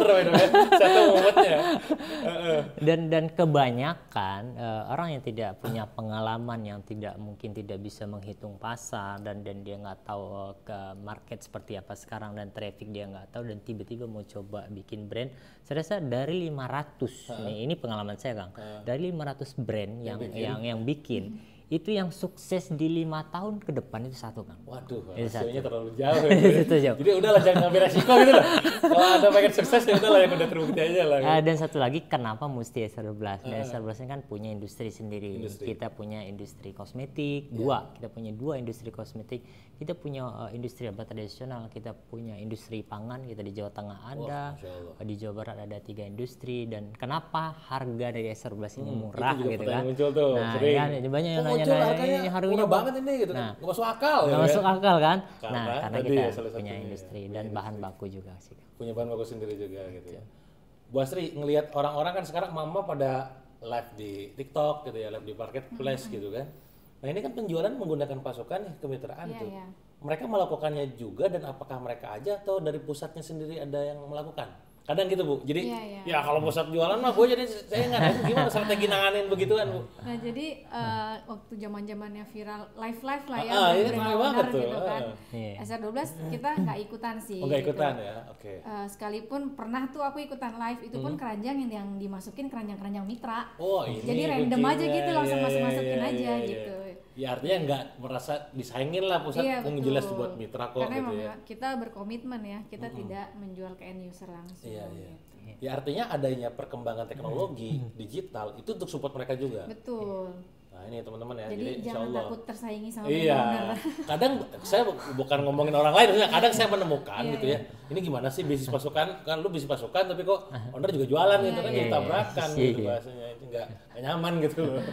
Dan kebanyakan orang yang tidak punya pengalaman, yang mungkin tidak bisa menghitung pasar dan dia nggak tahu ke market seperti apa sekarang dan traffic dia nggak tahu, dan tiba-tiba mau coba bikin brand. Saya rasa dari 500 ini pengalaman saya Kang, dari 500 brand yang bikin itu yang sukses di 5 tahun ke depan itu satu Kang. Waduh, hasilnya terlalu jauh ya. Jadi udahlah jangan ngambil resiko gitu loh. Kalau ada pengen sukses ya udahlah yang udah terbukti aja lah. Dan satu lagi kenapa mesti SR12? SR12 ini kan punya industri sendiri. Kita punya industri kosmetik, kita punya dua industri kosmetik. Kita punya industri obat tradisional, kita punya industri pangan, kita di Jawa Tengah ada, di Jawa Barat ada 3 industri. Dan kenapa harga dari SR12 ini murah gitu kan? Muncul tuh, kan banyak yang nanya ini harganya banget ini gitu. Nggak masuk akal. Nggak masuk akal kan? Karena kita punya industri dan bahan baku juga sih. Punya bahan baku sendiri juga gitu ya. Bu Asri ngelihat orang-orang kan sekarang mama pada live di TikTok gitu ya, live di marketplace gitu kan. Nah ini kan penjualan menggunakan pasukan nih kemitraan tuh. Mereka melakukannya juga, dan apakah mereka aja atau dari pusatnya sendiri ada yang melakukan? Kadang gitu Bu, jadi ya kalau pusat jualan mah gue jadi saya nggak tahu gimana strategi nanganin begituan Bu. Nah jadi waktu zamannya viral live lah ya, banget tuh gitu kan. SR12 kita nggak ikutan sih. Nggak ikutan gitu. Ya, oke. Sekalipun pernah tuh aku ikutan live, itu pun keranjang yang dimasukin keranjang mitra. Ini jadi random aja gitu, langsung masukin aja gitu. Ya artinya nggak merasa disaingin lah pusat, jelas buat mitra kok. Karena gitu emang ya. Kita berkomitmen ya, kita tidak menjual ke end user langsung. Gitu. Ya artinya adanya perkembangan teknologi digital itu untuk support mereka juga. Betul. Nah ini teman-teman ya, jadi jangan takut tersaingi sama owner. Kadang saya bukan ngomongin orang lain, kadang saya menemukan gitu ya. Ini gimana sih bisnis pasukan? Kan lu bisnis pasukan tapi kok owner juga jualan gitu kan, jadi tabrakan gitu bahasanya, itu nggak nyaman gitu loh.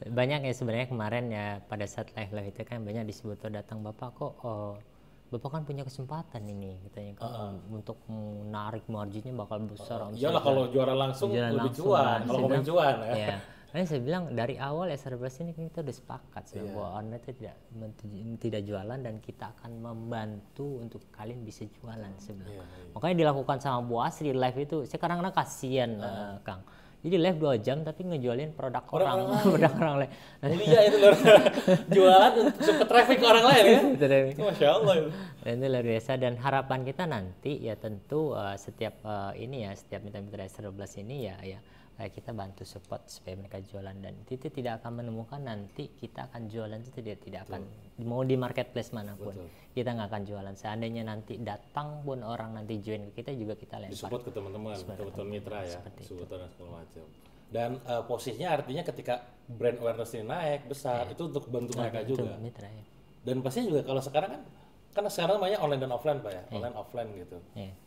Banyak ya sebenarnya kemarin ya pada saat live itu kan banyak distributor datang, Bapak kok Bapak kan punya kesempatan ini katanya untuk menarik marginnya bakal besar. Iyalah kalau juara langsung lebih cuan, kalau ngomong cuan ya. Nah, saya bilang dari awal SR12 ini kita udah sepakat bahwa owner itu tidak jualan dan kita akan membantu untuk kalian bisa jualan sebenarnya. Makanya dilakukan sama Bu Asri live itu. Sekarang kasihan Kang. Jadi live 2 jam tapi ngejualin produk orang lain. Mulia itu loh. Jualan untuk support traffic orang lain ya. Masya Allah itu. Dan itu luar biasa, dan harapan kita nanti ya tentu setiap mitra-mitra SR12 ini ya kita bantu support supaya mereka jualan, dan itu tidak akan menemukan nanti kita akan jualan itu tidak akan mau di marketplace manapun. Kita nggak akan jualan. Seandainya nanti datang pun orang nanti join ke kita juga kita lempar. Disupport ke teman-teman, ke mitra ya, distributor dan segala macam. Dan posisinya artinya ketika brand awareness ini naik besar itu untuk bantu mereka juga. Mitra, ya. Dan pastinya juga kalau sekarang kan sekarang namanya online dan offline Pak ya, online offline gitu.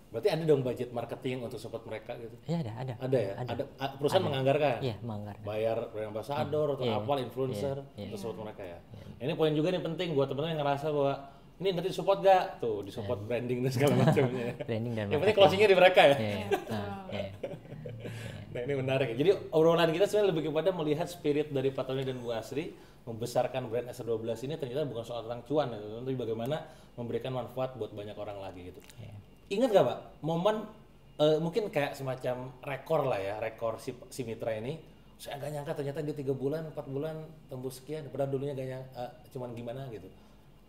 Berarti ada dong budget marketing untuk support mereka gitu? Iya ada. Ada ya? Ada perusahaan menganggarkan? Iya, menganggarkan. Bayar brand ambassador atau apa, influencer untuk support mereka ya? Ini poin juga nih penting buat teman-teman yang ngerasa bahwa ini nanti disupport gak? Tuh, disupport branding dan segala macamnya. Branding dan yang penting closingnya di mereka ya? Nah ini menarik ya. Jadi obrolan kita sebenarnya lebih kepada melihat spirit dari Pak Tony dan Bu Asri membesarkan brand SR12 ini ternyata bukan soal tentang cuan ya, tapi bagaimana memberikan manfaat buat banyak orang lagi gitu. Ingat gak Pak, momen mungkin kayak semacam rekor lah ya, rekor si mitra ini, saya nggak nyangka ternyata dia 3 bulan, 4 bulan tembus sekian, padahal dulunya gak nyangka, cuman gimana gitu.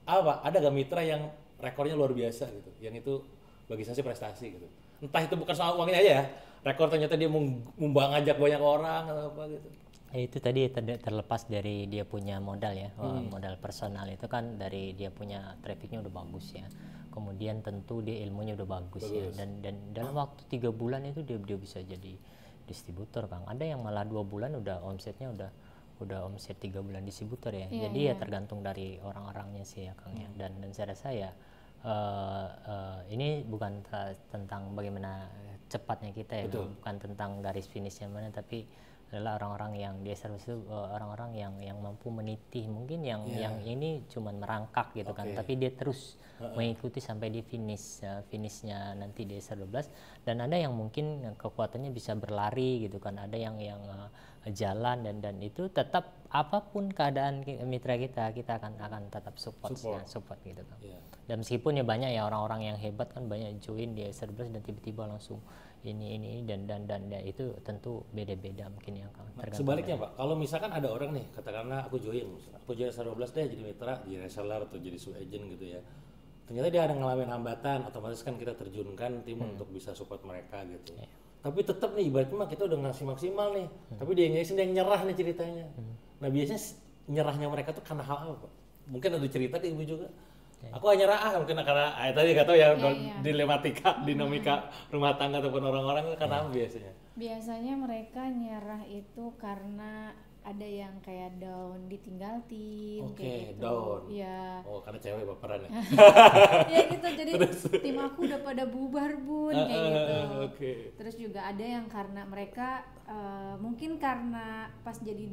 Apa, ada gak mitra yang rekornya luar biasa gitu, yang itu bagi saya sih prestasi gitu. Entah itu bukan soal uangnya aja ya, rekor ternyata dia ngajak banyak orang atau apa gitu. Itu tadi terlepas dari dia punya modal ya, modal personal itu kan dari dia punya trafficnya udah bagus ya. Kemudian tentu dia ilmunya udah bagus. Ya, dan dalam waktu 3 bulan itu dia bisa jadi distributor Kang. Ada yang malah 2 bulan udah omsetnya udah omset 3 bulan distributor ya. Jadi ya tergantung dari orang-orangnya sih ya Kang ya. Dan saya rasa ya ini bukan tentang bagaimana cepatnya kita ya, bukan tentang garis finishnya mana, tapi adalah orang-orang yang di service itu orang-orang yang mampu meniti, mungkin yang ini cuman merangkak gitu kan, tapi dia terus mengikuti sampai di finishnya nanti di SR12. Dan ada yang mungkin kekuatannya bisa berlari gitu kan, ada yang jalan dan itu tetap apapun keadaan mitra kita akan tetap support gitu kan. Dan meskipun ya banyak ya orang-orang yang hebat kan, banyak join di SR12 dan tiba-tiba langsung ini dan itu tentu beda-beda mungkin ya Kang. Sebaliknya Pak, kalau misalkan ada orang nih, katakanlah aku join SR12 deh jadi mitra, jadi reseller atau jadi sub agent gitu ya. Ternyata dia ada ngalamin hambatan, otomatis kan kita terjunkan tim untuk bisa support mereka gitu. Tapi tetap nih ibaratnya mah kita udah ngasih maksimal nih, tapi dia yang nyerah nih ceritanya. Nah biasanya nyerahnya mereka tuh karena hal apa Pak? Mungkin ada cerita ke Ibu juga. Aku hanya mungkin karena tadi gak tahu ya, dilematika, dinamika rumah tangga ataupun orang-orang karena apa biasanya? Biasanya mereka nyerah itu karena ada yang kayak down, ditinggal tim, kayak gitu. Down. Ya. Oh, karena cewek baperan ya. Ya gitu, jadi tim aku udah pada bubar Bun, kayak gitu. Terus juga ada yang karena mereka mungkin karena pas jadi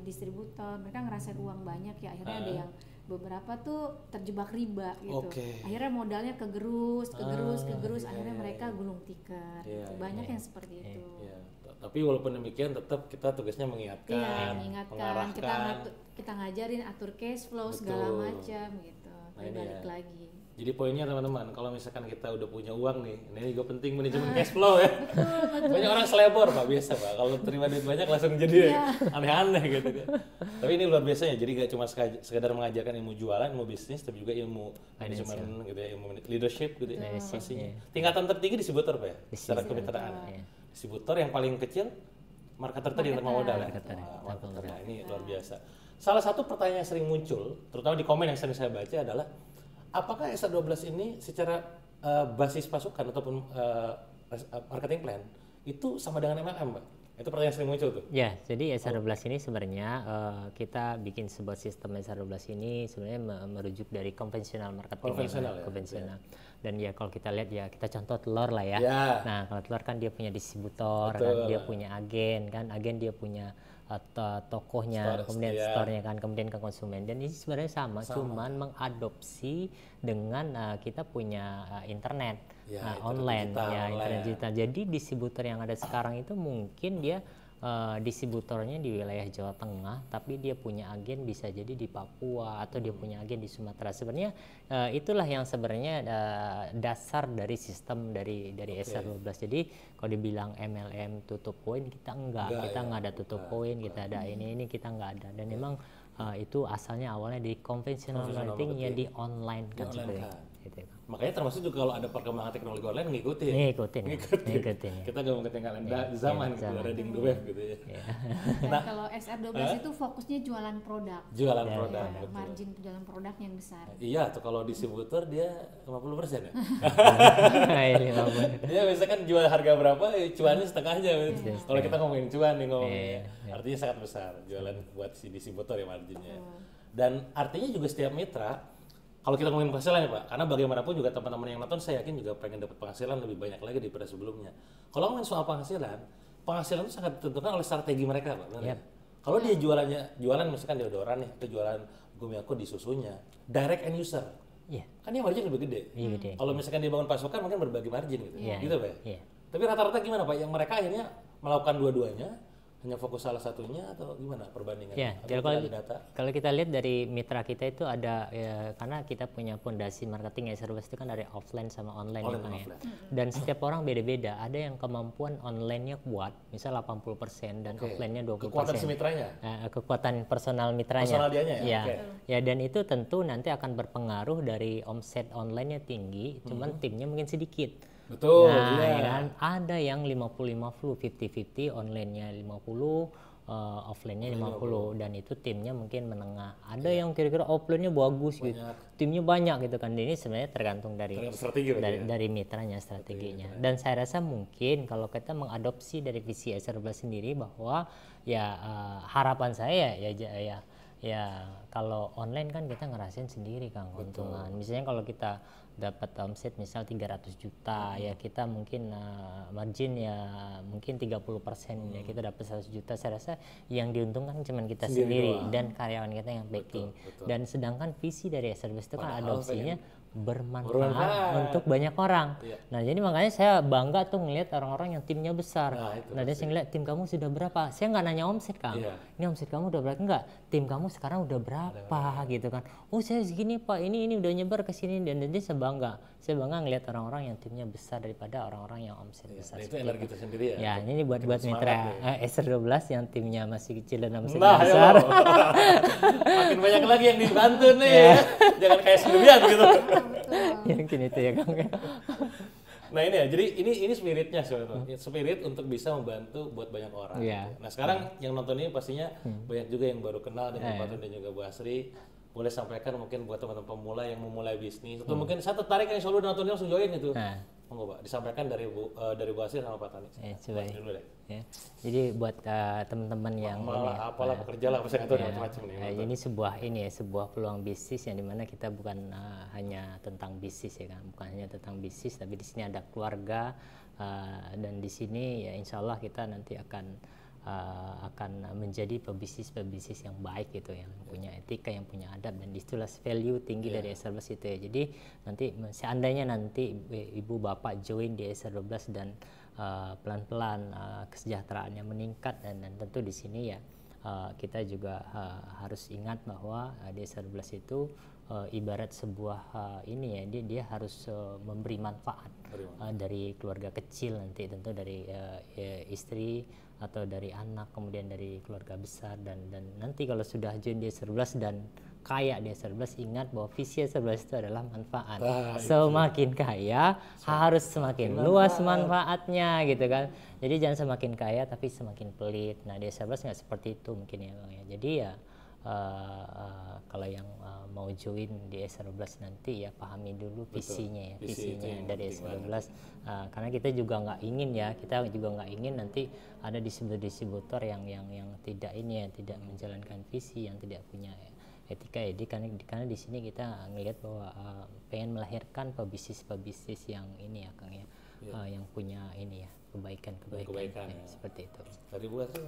distributor, mereka ngerasain uang banyak ya, akhirnya ada yang beberapa tuh terjebak riba gitu. Akhirnya modalnya kegerus, akhirnya mereka gulung tikar. Banyak yang seperti itu. Tapi walaupun demikian tetap kita tugasnya mengingatkan, mengarahkan. Kita ngajarin atur cash flow segala macam gitu. Balik lagi. Jadi poinnya teman-teman, kalau misalkan kita udah punya uang nih, ini juga penting manajemen cash flow ya. Betul. Banyak orang selebor Pak, biasa Pak. Kalau terima duit banyak langsung jadi aneh-aneh gitu kan. Tapi ini luar biasa ya, jadi gak cuma sekedar mengajarkan ilmu jualan, ilmu bisnis, tapi juga ilmu manajemen gitu ya, ilmu leadership gitu ya. Pastinya. Tingkatan tertinggi distributor Pak ya, secara kemitraan. Distributor yang paling kecil, marketer tadi yang modal ya. Marketer, ini luar biasa. Salah satu pertanyaan yang sering muncul, terutama di komen yang sering saya baca adalah, apakah SR12 ini secara basis pasukan ataupun marketing plan itu sama dengan MLM, Mbak? Itu pertanyaan sering muncul tuh. Ya, jadi SR12 ini sebenarnya kita bikin sebuah sistem SR12 ini sebenarnya merujuk dari konvensional marketing. Konvensional. Dan ya kalau kita lihat ya, kita contoh telur lah ya. Nah, kalau telur kan dia punya distributor, kan, dia punya agen kan, agen dia punya tokohnya, kemudian store-nya kan, kemudian ke konsumen. Dan ini sebenarnya sama. Cuman mengadopsi dengan kita punya internet, online, internet digital. Jadi distributor yang ada sekarang itu mungkin dia distributornya di wilayah Jawa Tengah, tapi dia punya agen bisa jadi di Papua atau dia punya agen di Sumatera. Sebenarnya itulah yang sebenarnya dasar dari sistem dari SR12. Jadi kalau dibilang MLM tutup poin, kita enggak ada tutup poin, kita ada ini kita enggak ada. Dan memang itu asalnya awalnya di konvensional marketing ya, di online kan sebenarnya. gitu. Makanya termasuk juga kalau ada perkembangan teknologi online ngikutin. Ngikutin. Ya. Kita gak mau ketinggalan zaman gitu, riding the wave gitu ya. Dan kalau SR12 itu fokusnya jualan produk. Jualan produk. Ya, margin jualan produk yang besar. Iya, tuh kalau distributor dia 50% ya. Iya, Dia misalkan jual harga berapa, cuannya setengahnya. Kalau kita ngomongin cuan nih ngomongnya, artinya sangat besar jualan buat si distributor ya marginnya. Dan artinya juga setiap mitra, kalau kita ngomongin penghasilan ya Pak, karena bagaimanapun juga teman-teman yang nonton saya yakin juga pengen dapat penghasilan lebih banyak lagi daripada sebelumnya. Kalau ngomongin soal penghasilan itu sangat ditentukan oleh strategi mereka Pak. Kalau dia jualan misalkan deodoran nih, atau jualan Gumiyako di susunya, direct end user. Kan dia margin lebih gede. Kalau misalkan dia bangun pasokan mungkin berbagi margin gitu. Gitu Pak. Tapi rata-rata gimana Pak? Yang mereka akhirnya melakukan dua-duanya, hanya fokus salah satunya atau gimana perbandingan? Kalau kita lihat dari mitra kita itu ada karena kita punya fondasi marketing SR12 itu kan dari offline sama online ya. Dan setiap orang beda-beda. Ada yang kemampuan online-nya kuat, misal 80% dan offline-nya 20%. Kekuatan si mitranya? Kekuatan personal mitranya. Personal dianya ya? Ya, dan itu tentu nanti akan berpengaruh dari omset online-nya tinggi, cuman timnya mungkin sedikit. Betul. Ya kan? Ada yang 50-50, 50-50, online-nya 50, offline-nya 50 dan itu timnya mungkin menengah. Ada yang kira-kira offline-nya bagus gitu. Timnya banyak gitu kan. Ini sebenarnya tergantung dari mitranya, strateginya. Dan saya rasa mungkin kalau kita mengadopsi dari visi SR12 sendiri bahwa harapan saya ya kalau online kan kita ngerasain sendiri Kang keuntungan. Misalnya kalau kita dapat omset misal 300 juta ya kita mungkin margin ya mungkin 30% ya kita dapat 100 juta. Saya rasa yang diuntungkan cuma kita sendiri dan karyawan kita yang backing. Dan sedangkan visi dari SR12 itu kan adopsinya bermanfaat untuk banyak orang. Nah jadi makanya saya bangga tuh ngelihat orang-orang yang timnya besar. Nah dia saya ngeliat tim kamu sudah berapa? Saya nggak nanya omset Kang. Ini omset kamu udah berapa? Enggak. Tim kamu sekarang udah berapa gitu kan? Oh saya segini Pak. Ini udah nyebar ke sini dan jadi saya bangga ngelihat orang-orang yang timnya besar daripada orang-orang yang omset besar. Itu energi tersendiri ya. Ya ini buat mitra SR12 yang timnya masih kecil dan omset besar. Makin banyak lagi yang dibantu nih. Jangan kayak sebelumnya gitu. Yakin itu ya Kang. Nah ini ya, jadi ini spiritnya sebenarnya, spirit untuk bisa membantu buat banyak orang. Nah sekarang yang nonton ini pastinya banyak juga yang baru kenal dengan Pak Tony dan juga Bu Asri. Boleh sampaikan mungkin buat teman-teman pemula yang memulai bisnis atau mungkin saya tertarik yang selalu nontonnya langsung join itu. Monggo Pak, disampaikan dari Bu Asri sama Pak Tony. Coba dulu deh. Jadi buat teman-teman yang apalah bekerja lah macam-macam nih. Ini sebuah peluang bisnis yang dimana kita bukan hanya tentang bisnis ya kan, bukan hanya tentang bisnis tapi di sini ada keluarga dan di sini ya insya Allah kita nanti akan menjadi pebisnis yang baik gitu, yang punya etika, yang punya adab, dan disitulah value tinggi dari SR12 itu ya. Jadi nanti seandainya nanti ibu bapak join di SR12 dan pelan-pelan kesejahteraannya meningkat dan tentu di sini ya kita juga harus ingat bahwa di SR12 itu ibarat sebuah dia harus memberi manfaat dari keluarga kecil nanti tentu dari istri atau dari anak, kemudian dari keluarga besar dan nanti kalau sudah join di SR12 dan kaya di SR12, ingat bahwa visi SR12 itu adalah manfaat. Semakin kaya harus semakin luas manfaatnya gitu kan. Jadi jangan semakin kaya tapi semakin pelit. Nah di SR12 nggak seperti itu mungkin ya Bang ya. Jadi ya kalau yang mau join di SR12 nanti ya pahami dulu visinya dari SR12 karena kita juga nggak ingin nanti ada distributor yang tidak tidak menjalankan visi, yang tidak punya etika ya. Karena di sini kita ngelihat bahwa pengen melahirkan pebisnis yang ini ya Kang ya, yang punya ini ya kebaikan ya, seperti itu. Tadi Bu Asri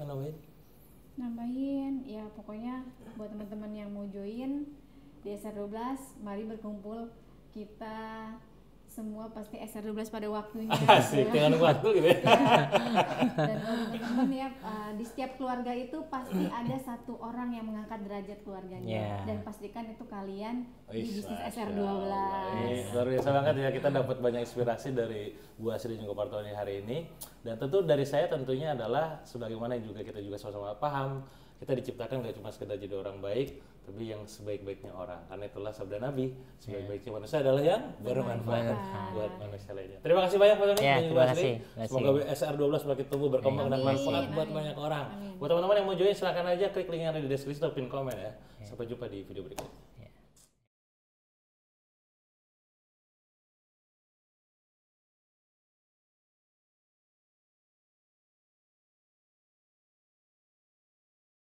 nambahin ya, pokoknya buat teman-teman yang mau join di SR12 mari berkumpul, kita semua pasti SR12 pada waktunya. Asik, dengan waktu gitu ya. Dan teman-teman ya di setiap keluarga itu pasti ada satu orang yang mengangkat derajat keluarganya dan pastikan itu kalian di bisnis SR12. Luar biasa banget ya, kita dapat banyak inspirasi dari Bu Asri dan juga Pak Tony hari ini. Dan tentu dari saya tentunya adalah sebagaimana juga kita juga sama-sama paham kita diciptakan gak cuma sekedar jadi orang baik, tapi yang sebaik-baiknya orang. Karena itulah sabda Nabi, sebaik-baiknya manusia adalah yang bermanfaat buat manusia lainnya. Terima kasih banyak Pak Tony. Terima kasih. Semoga SR12 semakin tumbuh berkembang dan manfaat buat banyak orang. Buat teman-teman yang mau join silahkan aja klik link yang ada di deskripsi atau pin komen ya. Sampai jumpa di video berikutnya.